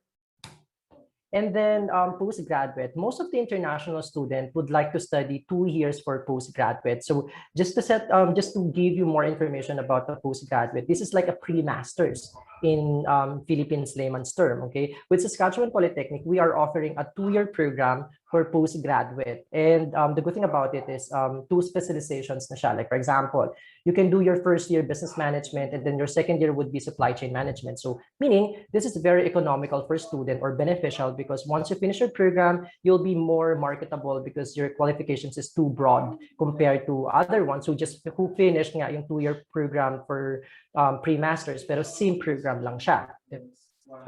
And then postgraduate, most of the international students would like to study 2 years for postgraduate. So just to give you more information about the postgraduate, this is like a pre-masters in Philippines layman's term. Okay, with Saskatchewan Polytechnic, we are offering a 2-year program for postgraduate. And the good thing about it is 2 specializations na siya. Like, for example, you can do your first year business management, and then your second year would be supply chain management. So meaning this is very economical for student or beneficial, because once you finish your program, you'll be more marketable because your qualifications is too broad compared to other ones who finished nga yung 2-year program for pre-masters, pero same program lang siya.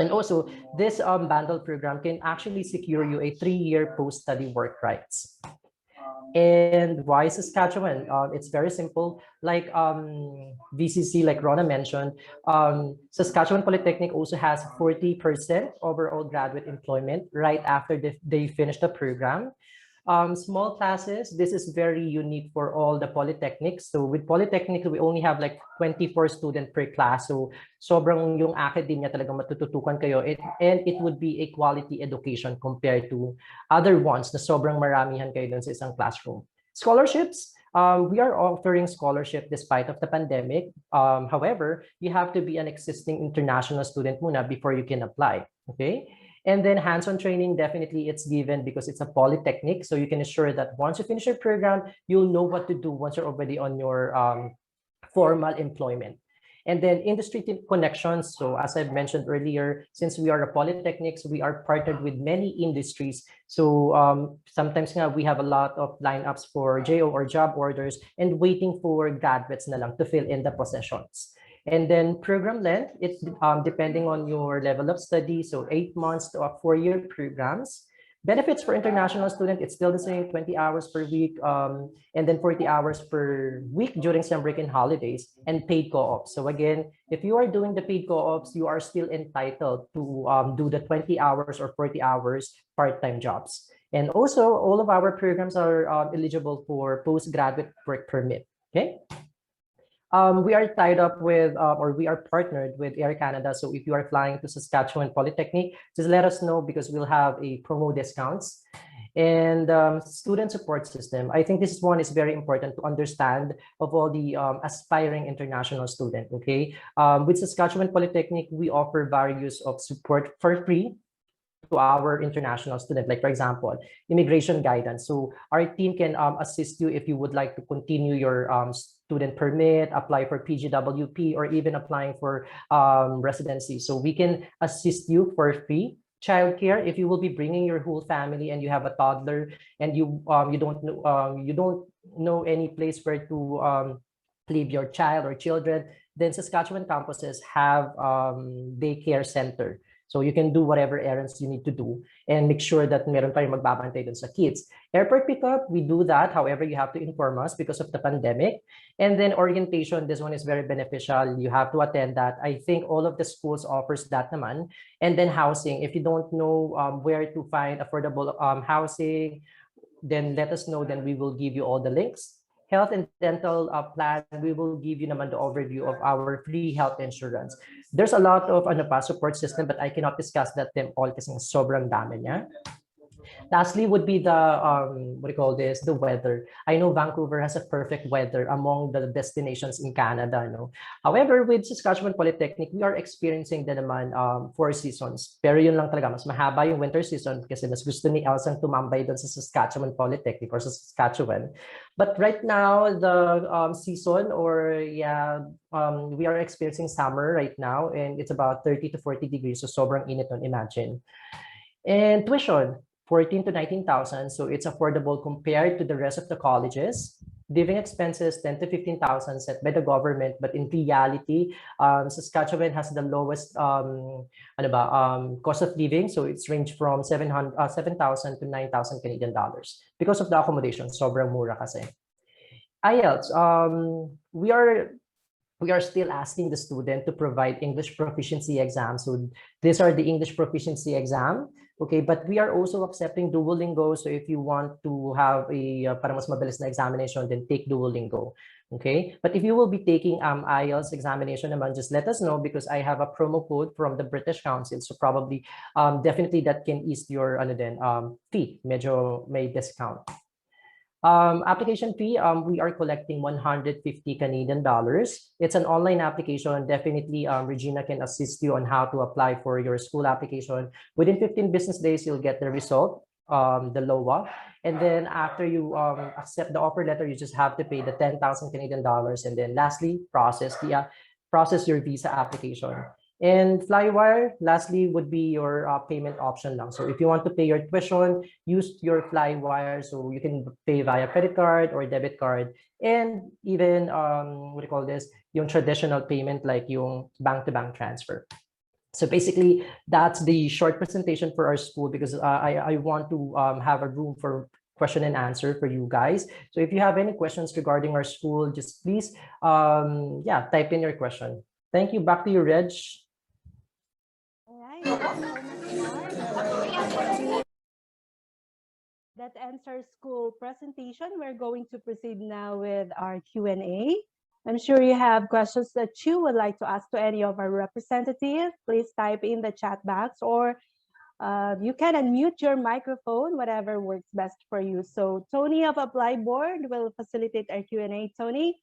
And also, this bundle program can actually secure you a 3-year post-study work rights. And why Saskatchewan? It's very simple. Like VCC, like Rona mentioned, Saskatchewan Polytechnic also has 40% overall graduate employment right after they finish the program. Small classes, this is very unique for all the polytechnics. So with polytechnic, we only have like 24 students per class. So sobrang yung academia talagang matututukan kayo. And it would be a quality education compared to other ones na sobrang maramihan kayo dun sa isang classroom. Scholarships, we are offering scholarship despite of the pandemic. However, you have to be an existing international student muna before you can apply. Okay. And then hands-on training, definitely it's given because it's a polytechnic. So you can assure that once you finish your program, you'll know what to do once you're already on your formal employment. And then industry connections. So as I've mentioned earlier, since we are a polytechnic, so we are partnered with many industries. So sometimes we have a lot of lineups for JO or job orders and waiting for graduates na lang to fill in the positions. And then program length, it's depending on your level of study. So 8 months to 4-year programs. Benefits for international student, it's still the same, 20 hours per week, and then 40 hours per week during some break and holidays, and paid co-ops. So again, if you are doing the paid co-ops, you are still entitled to do the 20 hours or 40 hours part-time jobs. And also, all of our programs are eligible for postgraduate work permit. Okay. We are tied up with, or we are partnered with Air Canada. So if you are flying to Saskatchewan Polytechnic, just let us know because we'll have a promo discounts. And student support system. I think this one is very important to understand of all the aspiring international student, okay? With Saskatchewan Polytechnic, we offer various of support for free to our international student, like for example, immigration guidance. So our team can assist you if you would like to continue your student permit, apply for PGWP, or even applying for residency. So we can assist you for free. Childcare, if you will be bringing your whole family and you have a toddler and you don't know any place where to leave your child or children, then Saskatchewan campuses have daycare center. So you can do whatever errands you need to do and make sure that meron pa rin magbabantay dun sa kids. Airport pickup, we do that. However, you have to inform us because of the pandemic. And then orientation, this one is very beneficial. You have to attend that. I think all of the schools offers that naman. And then housing, if you don't know where to find affordable housing, then let us know, then we will give you all the links. Health and dental plan, we will give you naman the overview of our free health insurance. There's a lot of support system, but I cannot discuss that them all kasi sobrang dami niya. Lastly would be the what do you call this? The weather. I know Vancouver has a perfect weather among the destinations in Canada, no. However, with Saskatchewan Polytechnic, we are experiencing din naman 4 seasons. Pero yun lang talaga, mas mahaba yung winter season kasi mas gusto ni Elsang tumambay doon sa Saskatchewan Polytechnic or sa Saskatchewan. But right now, the season or we are experiencing summer right now, and it's about 30 to 40 degrees, so sobrang init nun, imagine. And tuition, 14 to 19,000, so it's affordable compared to the rest of the colleges. Living expenses, 10 to 15,000 set by the government, but in reality, Saskatchewan has the lowest cost of living, so it's ranged from 7,000 to 9,000 Canadian dollars because of the accommodation. Sobrang mura kasi. IELTS, we are still asking the student to provide English proficiency exams. So these are the English proficiency exam. Okay, but we are also accepting Duolingo. So if you want to have a para mas mabilis na examination, then take Duolingo. Okay, but if you will be taking IELTS examination naman, just let us know because I have a promo code from the British Council. So probably, definitely that can ease your fee. Medyo may discount. Application fee, we are collecting 150 Canadian dollars. It's an online application. Definitely, Regina can assist you on how to apply for your school application. Within 15 business days, you'll get the result, the LOA. And then after you accept the offer letter, you just have to pay the 10,000 Canadian dollars. And then lastly, process your visa application. And Flywire, lastly, would be your payment option lang. So if you want to pay your tuition, use your Flywire. So you can pay via credit card or debit card. And even, yung traditional payment like yung bank-to-bank transfer. So basically, that's the short presentation for our school because I want to have a room for question and answer for you guys. So if you have any questions regarding our school, just please, type in your question. Thank you. Back to you, Reg. That ends our school presentation. We're going to proceed now with our Q&A. I'm sure you have questions that you would like to ask to any of our representatives. Please type in the chat box or you can unmute your microphone, whatever works best for you. So Tony of Applyboard will facilitate our Q&A. Tony?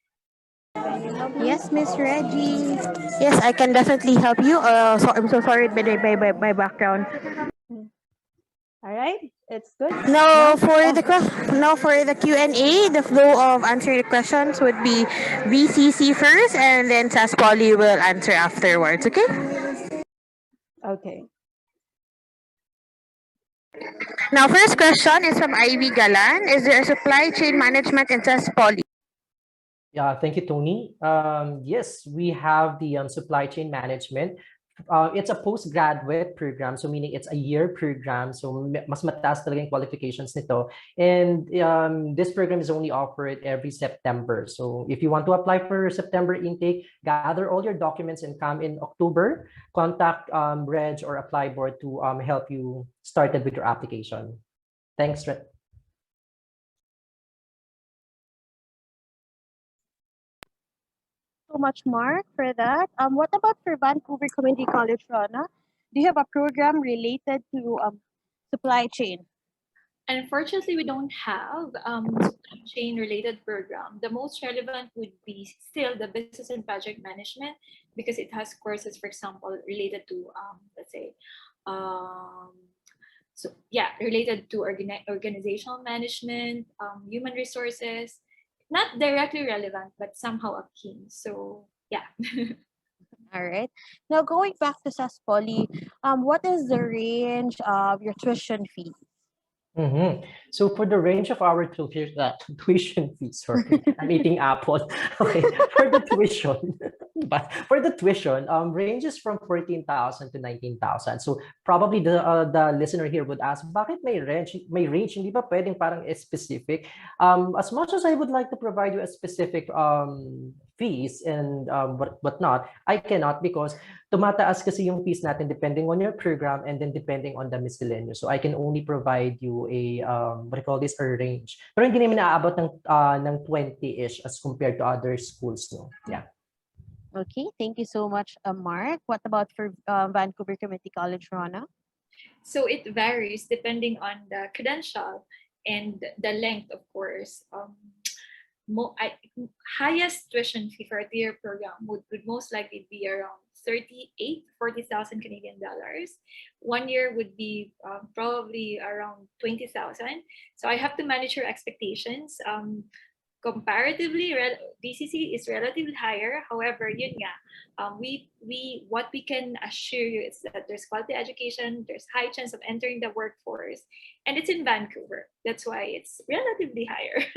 Yes, Miss Reggie. Yes, I can definitely help you. So I'm so sorry by my background. All right, it's good. Now for the Q&A, the flow of answering the questions would be VCC first, and then SAS Poly will answer afterwards. Okay. Okay. Now, first question is from Ivy Galan. Is there a supply chain management in SAS Poly? Yeah, thank you, Tony. Yes, we have the supply chain management. It's a postgraduate program, so meaning it's a year program. So mas mataas talaga yung qualifications nito. And this program is only offered every September. So if you want to apply for September intake, gather all your documents and come in October. Contact Reg or Applyboard to help you started with your application. Thanks, Reg. So much, Mark, for that. What about for Vancouver Community College, Rana? Do you have a program related to supply chain? Unfortunately, we don't have supply chain related program. The most relevant would be still the business and project management because it has courses, for example, related to related to organizational management, human resources. Not directly relevant, but somehow akin. So yeah. All right. Now going back to SAS Poly, what is the range of your tuition fee? So for the range of our tuition fees, sorry, I'm eating apple. Okay, for the tuition, ranges from 14,000 to 19,000. So probably the listener here would ask, bakit may range? Hindi ba pwedeng parang specific? As much as I would like to provide you a specific fees and whatnot, I cannot because tumataas kasi yung fees natin depending on your program and then depending on the miscellaneous. So I can only provide you a a range. Pero hindi naman naaabot ng 20-ish as compared to other schools, no? Yeah. Okay, thank you so much, Mark. What about for Vancouver Community College, Rana? So it varies depending on the credential and the length, of course. Highest tuition fee for a 2-year program would most likely be around 40,000 Canadian dollars. 1 year would be probably around 20,000. So I have to manage your expectations. Comparatively, DCC is relatively higher. However, yun nga, what we can assure you is that there's quality education, there's high chance of entering the workforce, and it's in Vancouver. That's why it's relatively higher.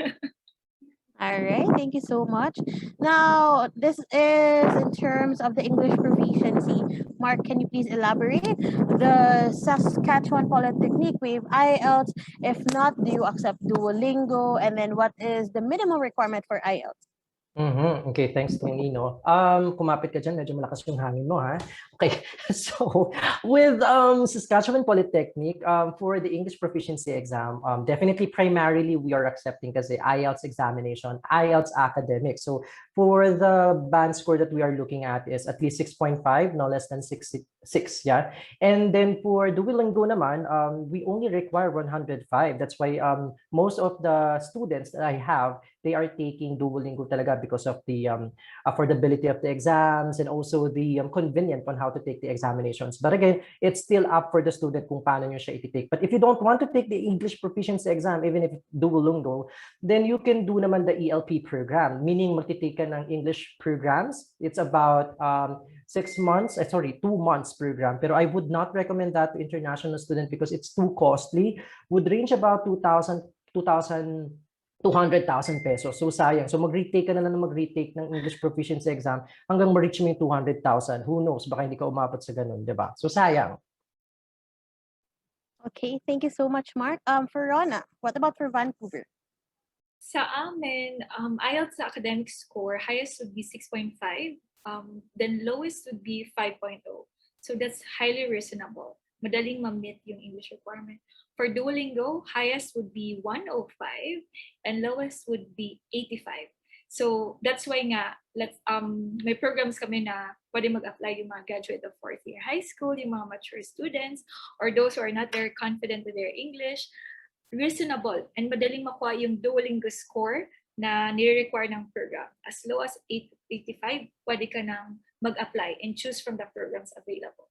All right, thank you so much. Now, this is in terms of the English proficiency. Mark, can you please elaborate? The Saskatchewan Polytechnic waive IELTS. If not, do you accept Duolingo? And then what is the minimum requirement for IELTS? Okay, thanks, Tony. No, kumapit ka dyan, medyo malakas yung hangin mo, ha? Okay, so with Saskatchewan Polytechnic, for the English proficiency exam, definitely primarily we are accepting kasi IELTS examination, IELTS academic. So for the band score that we are looking at is at least 6.5, no less than 6, yeah. And then for Duolingo naman, we only require 105. That's why most of the students that I have, they are taking Duolingo talaga because of the affordability of the exams and also the convenience on how to take the examinations. But again, it's still up for the student kung paano nyo siya ititake. But if you don't want to take the English proficiency exam, even if Duolingo, then you can do naman the ELP program, meaning magtitake ka ng English programs. It's about 2 months program. Pero I would not recommend that to international students because it's too costly. Would range about 200,000 pesos. So sayang. So mag-retake ka na lang na mag-retake ng English proficiency exam hanggang ma-reach mo yung 200,000. Who knows? Baka hindi ka umabot sa ganun, di ba? So sayang. Okay, thank you so much, Mark. For Rona, what about for Vancouver? Sa amin, IELTS academic score, highest would be 6.5. Then lowest would be 5.0. So that's highly reasonable. Madaling ma-meet yung English requirement. For Duolingo, highest would be 105 and lowest would be 85. So that's why nga, may programs kami na pwede mag-apply yung mga graduate of 4th year high school, yung mga mature students, or those who are not very confident with their English. Reasonable and madaling makuha yung Duolingo score na nire-require ng program. As low as 85, pwede ka nang mag-apply and choose from the programs available.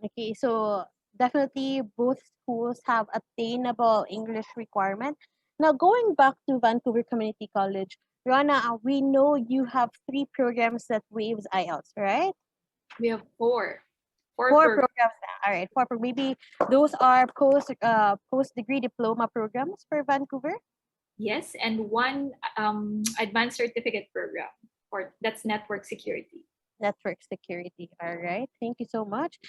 Okay, so definitely both schools have attainable English requirement. Now, going back to Vancouver Community College, Rona, we know you have 3 programs that waives IELTS, right? We have 4. Four programs now. All right, 4. Maybe those are post-degree diploma programs for Vancouver? Yes, and 1 advanced certificate program, or that's network security. Network security. All right. Thank you so much.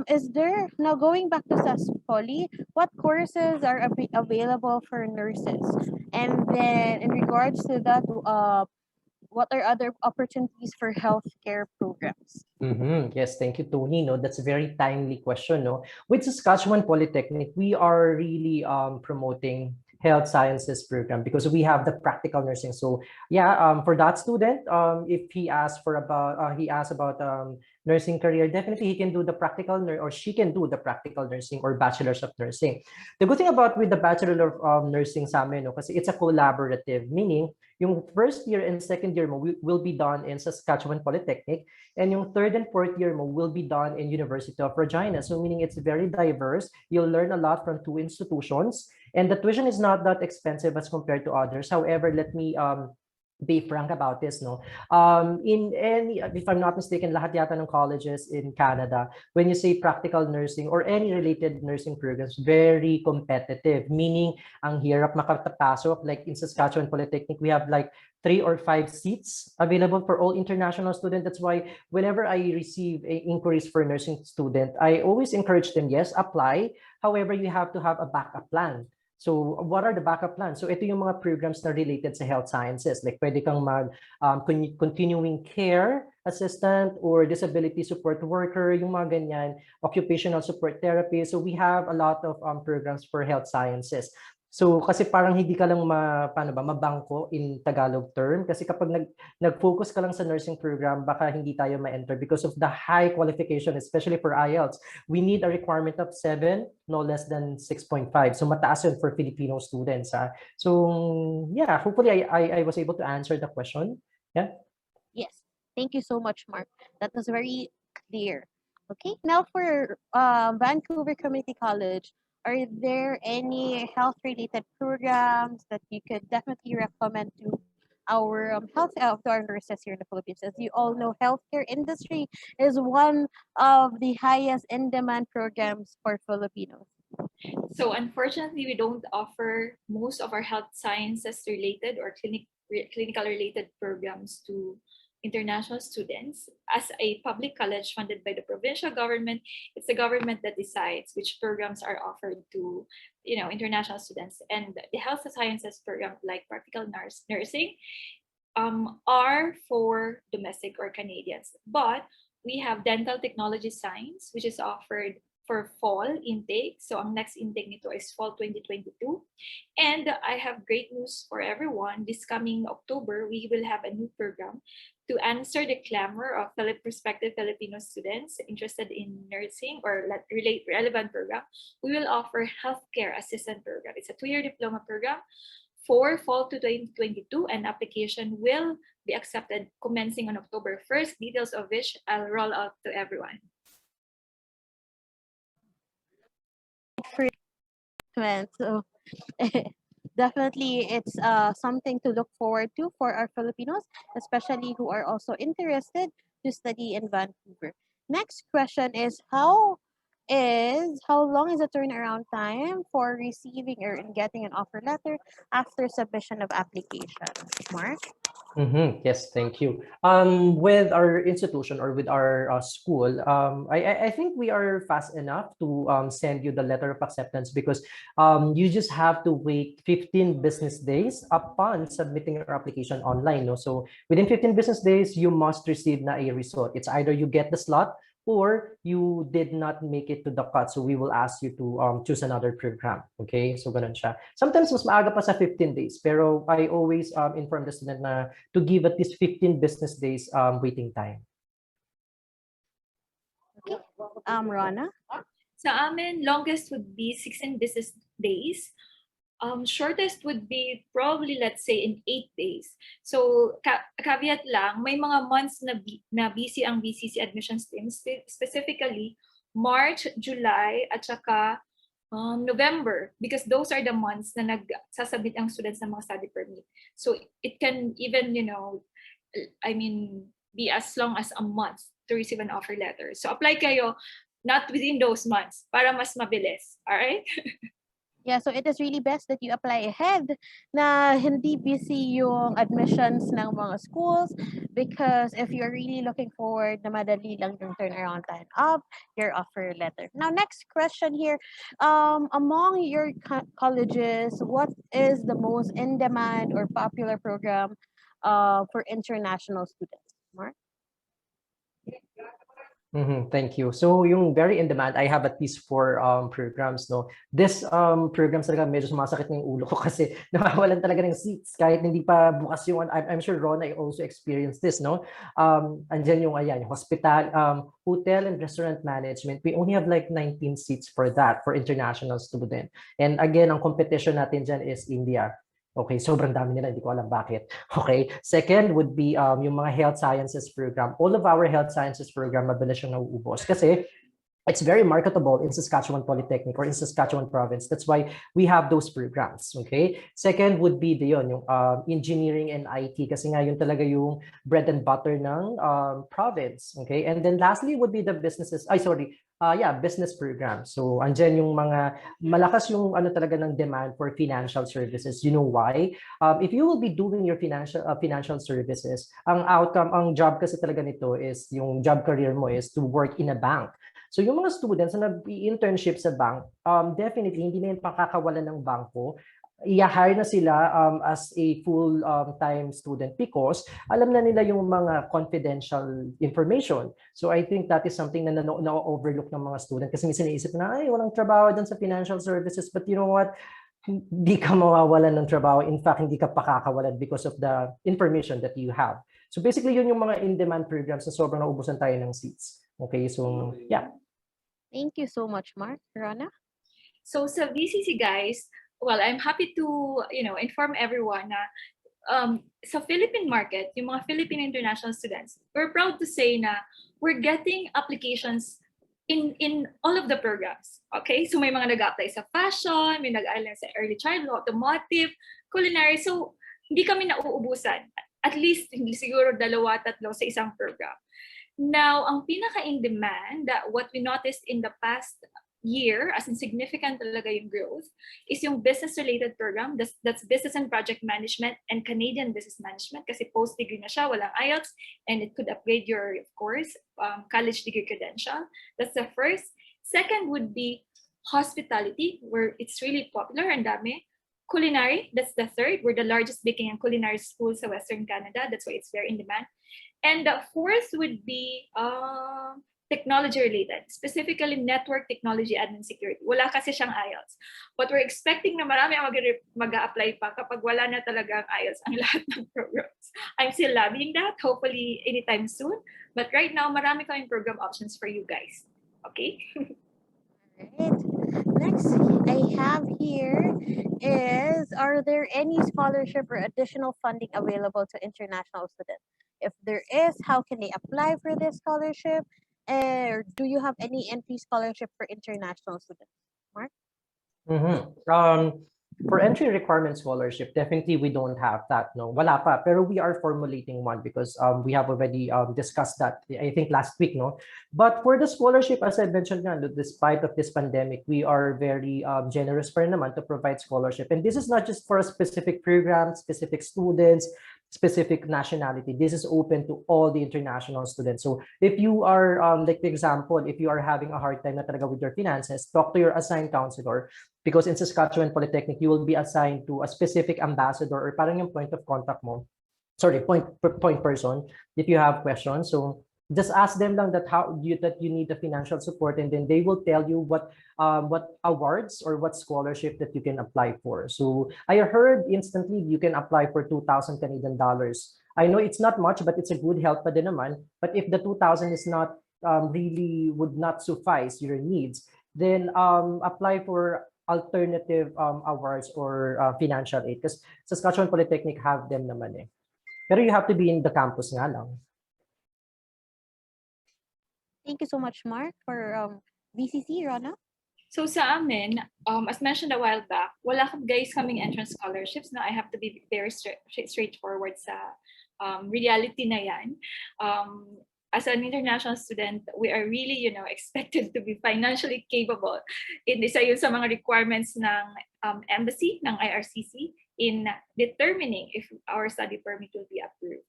Is there, now going back to SAS Poly, what courses are available for nurses? And then in regards to that, what are other opportunities for healthcare programs? Yes, thank you, Tony. No, that's a very timely question. No, with Saskatchewan Polytechnic, we are really promoting health sciences program because we have the practical nursing. So yeah, for that student, if he asks about nursing career, definitely he can do the practical or she can do the practical nursing or bachelor's of nursing. The good thing about with the bachelor of nursing sa amin, no, kasi it's a collaborative, meaning yung first year and second year mo will be done in Saskatchewan Polytechnic, and yung third and fourth year mo will be done in University of Regina. So meaning it's very diverse. You'll learn a lot from 2 institutions. And the tuition is not that expensive as compared to others. However, let me be frank about this. No, in any, if I'm not mistaken, lahat yata ng colleges in Canada, when you say practical nursing or any related nursing programs, very competitive. Meaning, ang hirap makapasok. Like in Saskatchewan Polytechnic, we have like 3 or 5 seats available for all international students. That's why whenever I receive inquiries for nursing student, I always encourage them, yes, apply. However, you have to have a backup plan. So what are the backup plans? So ito yung mga programs na related sa health sciences. Like pwede kang mag continuing care assistant or disability support worker, yung mga ganyan, occupational support therapy. So we have a lot of programs for health sciences. So kasi parang hindi ka lang paano ba, mabangko in Tagalog term kasi kapag nag-focus ka lang sa nursing program, baka hindi tayo ma-enter because of the high qualification, especially for IELTS. We need a requirement of 7, no less than 6.5. So mataas yun for Filipino students. So yeah, hopefully I was able to answer the question. Yeah. Yes. Thank you so much, Mark. That was very clear. Okay, now for Vancouver Community College, are there any health-related programs that you could definitely recommend to our to our nurses here in the Philippines? As you all know, healthcare industry is one of the highest in-demand programs for Filipinos. So unfortunately, we don't offer most of our health sciences related or clinical related programs to international students. As a public college funded by the provincial government, it's the government that decides which programs are offered to international students. And the health sciences program like practical nursing are for domestic or Canadians. But we have dental technology science, which is offered for fall intake. So ang next intake nito is fall 2022. And I have great news for everyone. This coming October, we will have a new program to answer the clamor of prospective Filipino students interested in nursing or relevant program. We will offer healthcare assistant program. It's a 2-year diploma program for fall to 2022, and application will be accepted commencing on October 1st, details of which I'll roll out to everyone. So definitely it's something to look forward to for our Filipinos, especially who are also interested to study in Vancouver. Next question is how long is the turnaround time for receiving or getting an offer letter after submission of application? Mark? Yes, thank you. With our institution or with our school, I think we are fast enough to send you the letter of acceptance because you just have to wait 15 business days upon submitting your application online. No? So within 15 business days, you must receive na a result. It's either you get the slot or you did not make it to the cut. So we will ask you to choose another program. Okay? So ganun siya. Sometimes mas maaga pa sa 15 days. Pero I always inform the student na to give at least 15 business days waiting time. Okay. Rana? Sa amin, longest would be 16 business days. Shortest would be probably, let's say, in 8 days. So, caveat lang, may mga months na busy ang VCC admissions team, specifically March, July, at saka November, because those are the months na nagsasubmit ang students ng mga study permit. So, it can even, be as long as a month to receive an offer letter. So, apply kayo not within those months para mas mabilis. All right? Yeah, so it is really best that you apply ahead na hindi busy yung admissions ng mga schools because if you're really looking forward na madali lang yung turnaround time of your offer letter. Now, next question here. Among your colleges, what is the most in-demand or popular program for international students? Mark? Thank you. So yung very in demand, I have at least 4 programs. No, this programs talaga medyo sumasakit ng ulo ko kasi nawawalan talaga ng seats kahit hindi pa bukas yung. I'm sure Ron, I also experienced this. No, andyan yung hospital, hotel and restaurant management. We only have like 19 seats for that for international student. And again, ang competition natin dyan is India. Okay, sobrang dami nila, hindi ko alam bakit. Okay, second would be yung mga health sciences program. All of our health sciences program, mabilis yung nauubos. Kasi it's very marketable in Saskatchewan Polytechnic or in Saskatchewan province. That's why we have those programs. Okay, second would be yung engineering and IT kasi nga yun talaga yung bread and butter ng province. Okay, and then lastly would be the businesses. Business program. So andyan yung mga malakas yung talaga ng demand for financial services. You know why? If you will be doing your financial services, ang outcome, ang job kasi talaga nito is yung job career mo is to work in a bank. So yung mga students na nag-internship sa bank, definitely hindi na yun pakakawalan ng bangko. I-hire na sila as a full-time student because alam na nila yung mga confidential information. So I think that is something na na-overlook ng mga student kasi minsan naisip na, walang trabaho dyan sa financial services. But you know what? hindi ka mawawalan ng trabaho. In fact, hindi ka pakakawalan because of the information that you have. So basically, yun yung mga in-demand programs na sobrang naubusan tayo ng seats. Okay, so yeah. Thank you so much, Mark. Rana? So sa VCC guys, well, I'm happy to, inform everyone na sa Philippine market, yung mga Philippine international students, we're proud to say na we're getting applications in all of the programs. Okay? So may mga nag-apply sa fashion, may nag-apply sa early childhood, automotive, culinary. So hindi kami nauubusan. At least hindi siguro 2-3 sa isang program. Now, ang pinaka-in-demand, what we noticed in the past year, as in significant talaga yung growth, is yung business-related program. That's Business and Project Management and Canadian Business Management kasi post-degree na siya, walang IELTS, and it could upgrade your, of course, college degree credential. That's the first. Second would be hospitality, where it's really popular, and dami. Culinary, that's the third. We're the largest baking and culinary school sa Western Canada. That's why it's very in demand. And the fourth would be technology-related, specifically network technology admin security. Wala kasi siyang IELTS. But we're expecting na marami ang mag-a-apply pa kapag wala na talaga ang IELTS ang lahat ng programs. I'm still lobbying that, hopefully anytime soon. But right now, marami kaming program options for you guys. Okay? Alright. Next I have here is, are there any scholarship or additional funding available to international students? If there is, how can they apply for this scholarship? Or do you have any entry scholarship for international students? Mark? For entry requirement scholarship, definitely we don't have that. No, wala pa. Pero we are formulating one because we have already discussed that, I think, last week. No, but for the scholarship, as I mentioned, despite of this pandemic, we are very generous pa rin naman to provide scholarship. And this is not just for a specific program, specific students, specific nationality. This is open to all the international students. So if you are, like for example, if you are having a hard time na talaga with your finances, talk to your assigned counselor, because in Saskatchewan Polytechnic, you will be assigned to a specific ambassador or parang yung point of contact mo. Sorry, point person if you have questions. So just ask them lang that you need the financial support, and then they will tell you what awards or what scholarship that you can apply for. So I heard instantly you can apply for 2,000 Canadian dollars. I know it's not much, but it's a good help pa din naman. But if the 2,000 is not really would not suffice your needs, then apply for alternative awards or financial aid, because Saskatchewan Polytechnic have them naman eh. Pero you have to be in the campus nga lang. Thank you so much, Mark, for VCC, Rana. So sa amin, as mentioned a while back, wala guys kaming entrance scholarships. Now I have to be very straightforward sa reality na yan. As an international student, we are really, expected to be financially capable. Isa yun sa mga requirements ng embassy, ng IRCC, in determining if our study permit will be approved.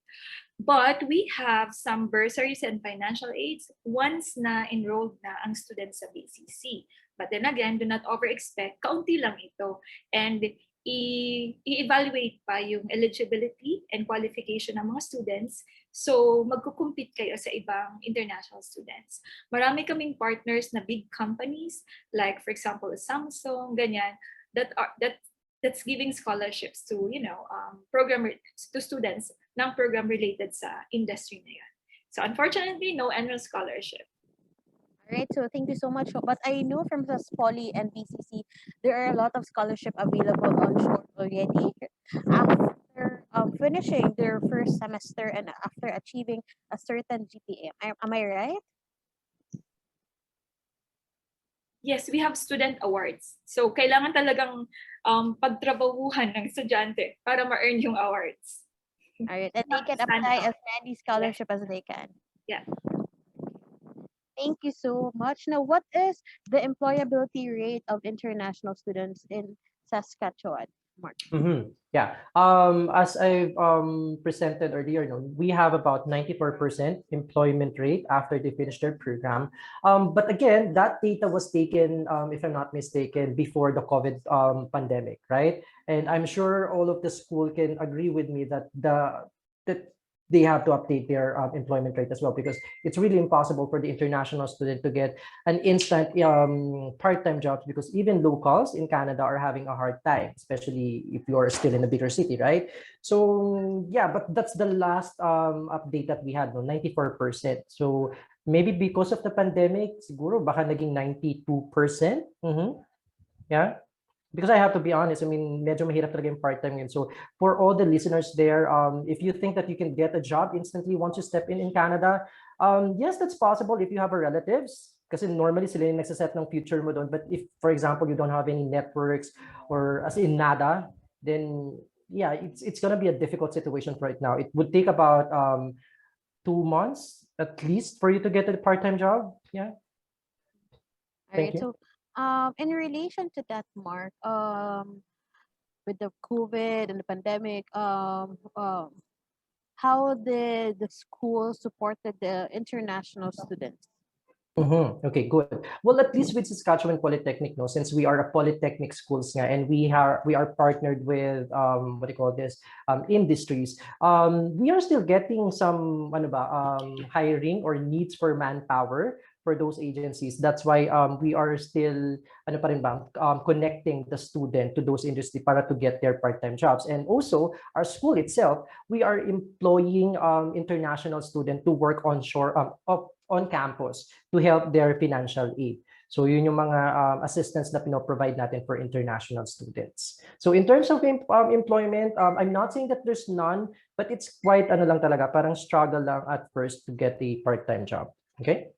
But we have some bursaries and financial aids once na enrolled na ang students sa BCC. But then again, do not over-expect, kaunti lang ito. And i-evaluate pa yung eligibility and qualification ng mga students. So magkukumpit kayo sa ibang international students. Marami kaming partners na big companies, like for example, Samsung, ganyan, that's giving scholarships to, to students ng program related sa industry na yan. So unfortunately, no entrance scholarship. All right, so thank you so much. But I know from the Poly and BCC, there are a lot of scholarship available on shore already. After finishing their first semester and after achieving a certain GPA. Am I right? Yes, we have student awards. So kailangan talagang pagtrabahuhan ng estudyante para ma-earn yung awards. All right, and they can apply as many scholarship as they can. Yeah. Thank you so much. Now, what is the employability rate of international students in Saskatchewan, Mark? Yeah. As I've presented earlier, we have about 94% employment rate after they finish their program. But again, that data was taken, if I'm not mistaken, before the COVID pandemic, right? And I'm sure all of the school can agree with me that they have to update their employment rate as well, because it's really impossible for the international student to get an instant part-time job, because even locals in Canada are having a hard time, especially if you're still in a bigger city, right? So yeah, but that's the last update that we had, no, 94%. So maybe because of the pandemic, siguro baka naging 92%. Yeah. Because I have to be honest, I mean, medyo mahirap talaga yung part-time yun. So for all the listeners there, if you think that you can get a job instantly once you step in Canada, yes, that's possible if you have a relatives. Kasi normally sila yung nagsaset ng future mo doon. But if, for example, you don't have any networks or as in nada, then yeah, it's gonna be a difficult situation right now. It would take about 2 months at least for you to get a part-time job. Yeah. All right. So in relation to that, Mark, with the COVID and the pandemic, how did the school supported the international students? Okay, good. Well, at least with Saskatchewan Polytechnic, no, since we are a polytechnic schools nga, and we are partnered with what do you call this, industries. We are still getting some hiring or needs for manpower for those agencies. That's why we are still connecting the student to those industries para to get their part-time jobs. And also our school itself, we are employing international students to work onshore on campus to help their financial aid. So yun yung mga assistance na pino-provide natin for international students. So in terms of employment, I'm not saying that there's none, but it's quite lang talaga, parang struggle lang at first to get a part-time job. Okay?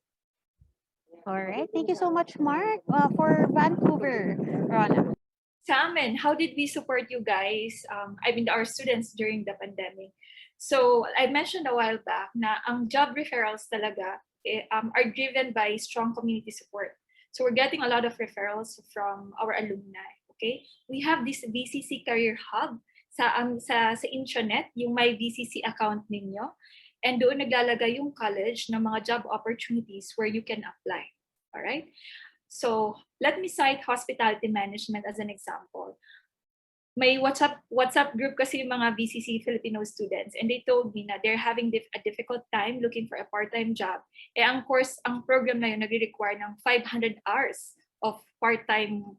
All right. Thank you so much, Mark. For Vancouver, Rona. Sa amin, how did we support you guys, our students during the pandemic? So I mentioned a while back na ang job referrals talaga are driven by strong community support. So we're getting a lot of referrals from our alumni, okay? We have this VCC Career Hub sa intranet, yung may VCC account ninyo. And doon naglalagay yung college ng mga job opportunities where you can apply, all right? So let me cite hospitality management as an example. May WhatsApp group kasi yung mga VCC Filipino students, and they told me na they're having a difficult time looking for a part-time job. Ang program na yun nagre-require ng 500 hours of part-time,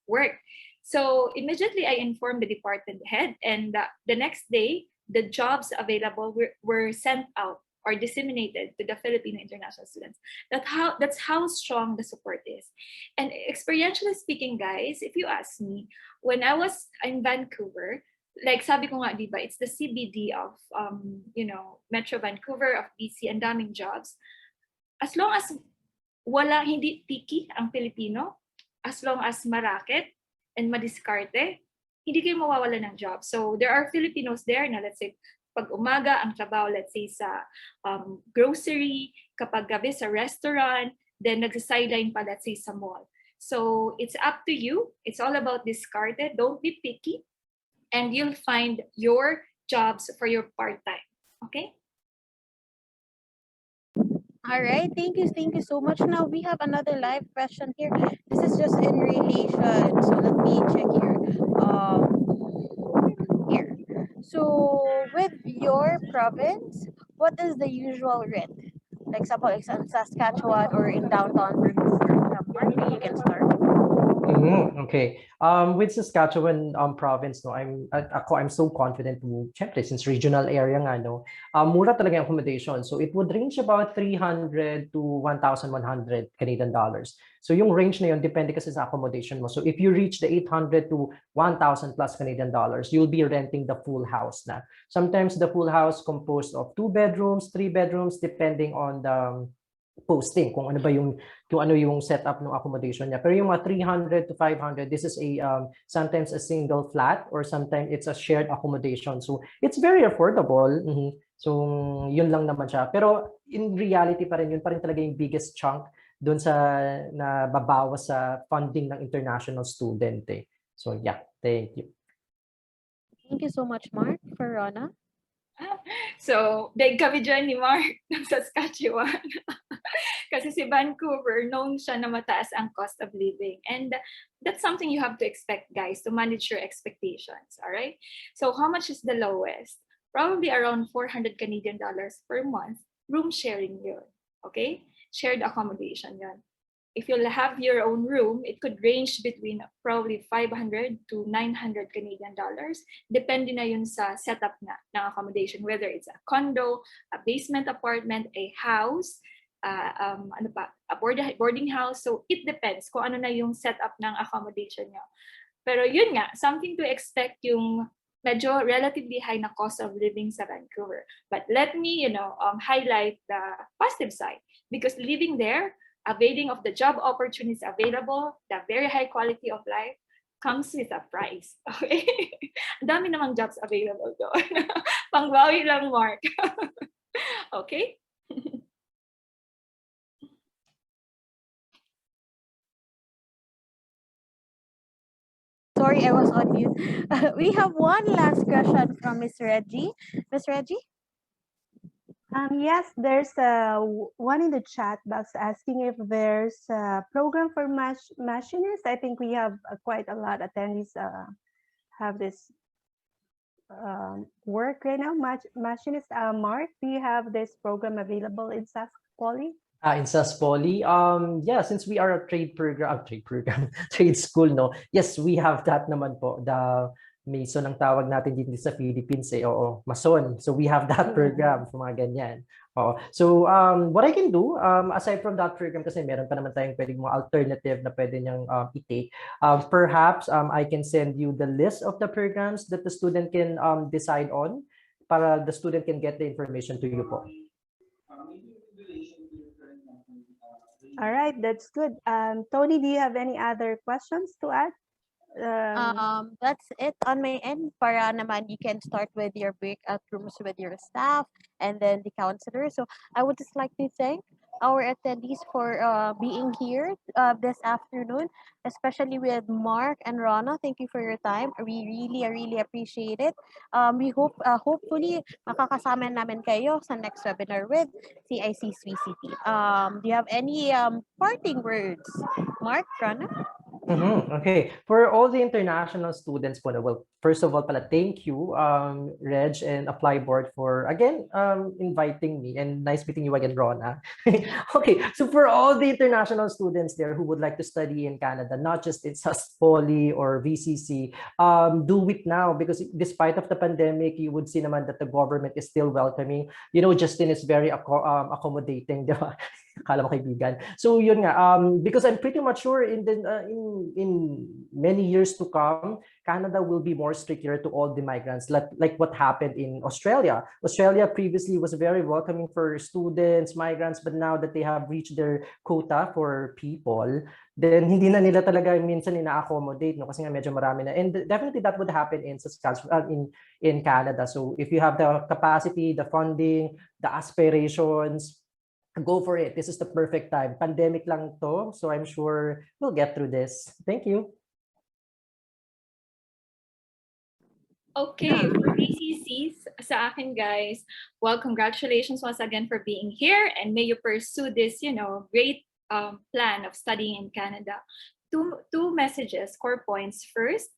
work. So immediately I informed the department head, and the next day, the jobs available were sent out or disseminated to the Filipino international students. That's how strong the support is. And experientially speaking, guys, if you ask me, when I was in Vancouver, like sabi ko nga, diba, it's the CBD of Metro Vancouver, of BC, and daming jobs. As long as hindi picky ang Pilipino, as long as maraket and madiskarte, hindi kayo mawawala ng job. So there are Filipinos there na, let's say, pag umaga ang trabaho, let's say sa grocery, kapag gabi sa restaurant, then nagsa-sideline pa, let's say sa mall. So it's up to you. It's all about discarded. Don't be picky, and you'll find your jobs for your part-time. Okay? All right, thank you so much. Now we have another live question here. This is just in relation, so let me check here. Here. So with your province, what is the usual rent? Like suppose in Saskatchewan or in downtown Vancouver. Maybe you can start. Okay. With Saskatchewan province, no, I'm so confident to syempre, since regional area nga, no, mura talaga yung accommodation. So it would range about 300 to 1,100 Canadian dollars. So yung range na yun, depende kasi sa accommodation mo. So if you reach the 800 to 1,000 plus Canadian dollars, you'll be renting the full house na. Sometimes the full house composed of 2 bedrooms, 3 bedrooms, depending on the posting, kung ano ba yung setup ng accommodation niya. Pero yung mga 300 to 500, this is a sometimes a single flat or sometimes it's a shared accommodation. So it's very affordable. So yun lang naman siya. Pero in reality pa rin, yun pa rin talaga yung biggest chunk doon sa nababawas sa funding ng international student. So yeah, thank you. Thank you so much, Mark. For Rona. So, daig kami dyan ni Mark ng Saskatchewan. Kasi si Vancouver, known siya na mataas ang cost of living. And that's something you have to expect, guys, to manage your expectations, all right? So, how much is the lowest? probably around 400 Canadian dollars per month, room sharing yun. Okay? Shared accommodation yun. If you'll have your own room, it could range between probably 500 to 900 Canadian dollars. Depende na yun sa setup na ng accommodation, whether it's a condo, a basement apartment, a house, ano pa, a boarding house. So it depends kung ano na yung setup ng accommodation nyo. Pero yun nga, something to expect yung medyo relatively high na cost of living sa Vancouver. But let me, highlight the positive side, because living there, availing of the job opportunities available, the very high quality of life comes with a price. Okay? Ang dami namang jobs available doon. Pangbawi lang, Mark. Okay? Sorry, I was on mute. We have one last question from Miss Reggie. Miss Reggie? Yes, there's one in the chat box asking if there's a program for machinists. I think we have quite a lot of attendees have this work right now. Machinist, Mark, do you have this program available in Sask Poly? In Sask Poly, yeah, since we are a trade school, no? Yes, we have that naman po. The Mason ang tawag natin dito sa Philippines eh. Oo, Mason. So we have that program for mga ganyan. Oo. So what I can do, aside from that program, kasi meron pa naman tayong pwedeng mga alternative na pwede niyang i-take. Perhaps I can send you the list of the programs that the student can decide on para the student can get the information to you po. All right, that's good. Tony, do you have any other questions to add? That's it on my end. Para naman you can start with your breakout rooms with your staff and then the counselor. So I would just like to thank our attendees for being here this afternoon, especially with Mark and Rana. Thank you for your time. We really appreciate it. We hope hopefully makakasama namin kayo sa next webinar with CIC SWCT. Do you have any parting words, Mark, Rana? Okay, for all the international students po, well, first of all, thank you, Reg and Applyboard for again inviting me, and nice meeting you again, Rona. Okay, so for all the international students there who would like to study in Canada, not just in Sask Poly or VCC, do it now, because despite of the pandemic, you would see naman that the government is still welcoming. You know, Justin is very accommodating, di ba? Akala mo kaibigan. So yun nga, because I'm pretty much sure in many years to come, Canada will be more stricter to all the migrants, like what happened in Australia. Australia previously was very welcoming for students, migrants, but now that they have reached their quota for people, then hindi na nila talaga minsan ina-accommodate, no? Kasi nga medyo marami na. And definitely that would happen in Saskatchewan, in Canada. So if you have the capacity, the funding, the aspirations, go for it. This is the perfect time. Pandemic lang to, so I'm sure we'll get through this. Thank you. Okay, for BCCs, sa akin guys, well, congratulations once again for being here, and may you pursue this, great plan of studying in Canada. Two messages, core points. First,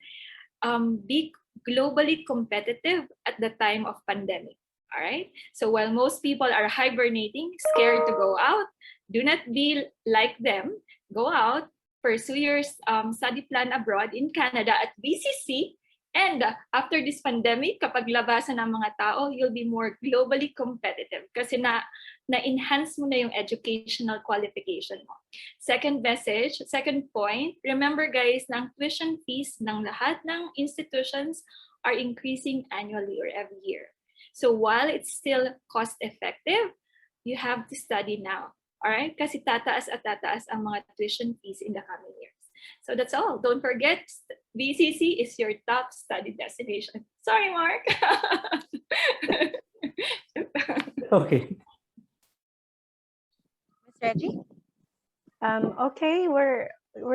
be globally competitive at the time of pandemic. All right. So while most people are hibernating, scared to go out, do not be like them. Go out, pursue your study plan abroad in Canada at BCC. And after this pandemic, kapag labasan ng mga tao, you'll be more globally competitive kasi na-enhance mo na yung educational qualification mo. Second message, second point, remember guys, na tuition fees ng lahat ng institutions are increasing annually or every year. So while it's still cost-effective, you have to study now, all right? Kasi tataas at tataas ang mga tuition fees in the coming years. So that's all. Don't forget, BCC is your top study destination. Sorry, Mark. Okay. Miss Reggie? Okay, we're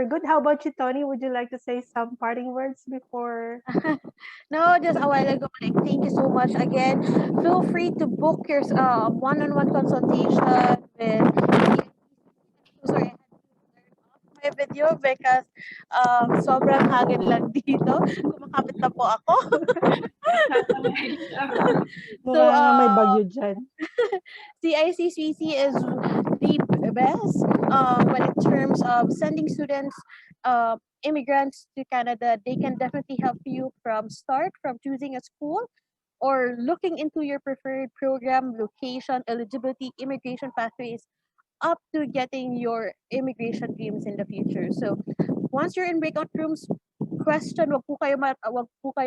good. How about you, Tony? Would you like to say some parting words before? No, just a while ago. Thank you so much again. Feel free to book your one-on-one consultation with. Sorry, I had to turn off my my video because sobrang hangin lang dito. Kumakapit na po ako. So, Mukha nga may bagyo dyan. CICCC is the best when in terms of sending students, immigrants to Canada. They can definitely help you from choosing a school or looking into your preferred program, location, eligibility, immigration pathways, up to getting your immigration dreams in the future. So once you're in breakout rooms, wag po kayo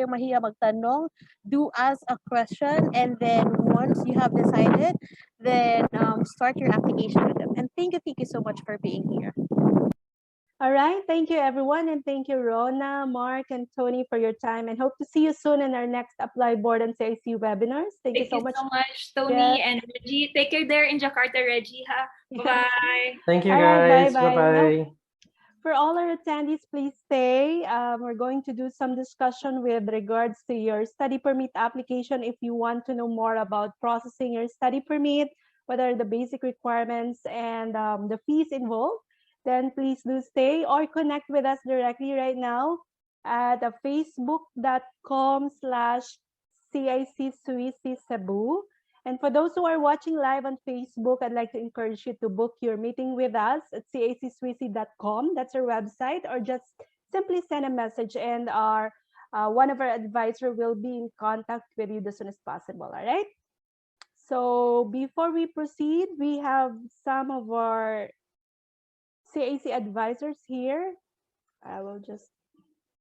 mahiya magtanong. Do ask a question, and then once you have decided, then start your application with them. And thank you so much for being here. All right. Thank you, everyone. And thank you, Rona, Mark, and Tony for your time. And hope to see you soon in our next Applyboard and CIC webinars. Thank you so much, Tony and Reggie. Take care there in Jakarta, Reggie. Ha? Bye-bye. Thank you, All right, guys. bye-bye. Bye-bye. For all our attendees, please stay. We're going to do some discussion with regards to your study permit application. If you want to know more about processing your study permit, what are the basic requirements and the fees involved, then please do stay or connect with us directly right now at facebook.com/CIC Suisi Cebu. And for those who are watching live on Facebook, I'd like to encourage you to book your meeting with us at cicsuisi.com. That's our website, or just simply send a message and one of our advisor will be in contact with you as soon as possible. All right. So before we proceed, we have some of our CAC advisors here. I will just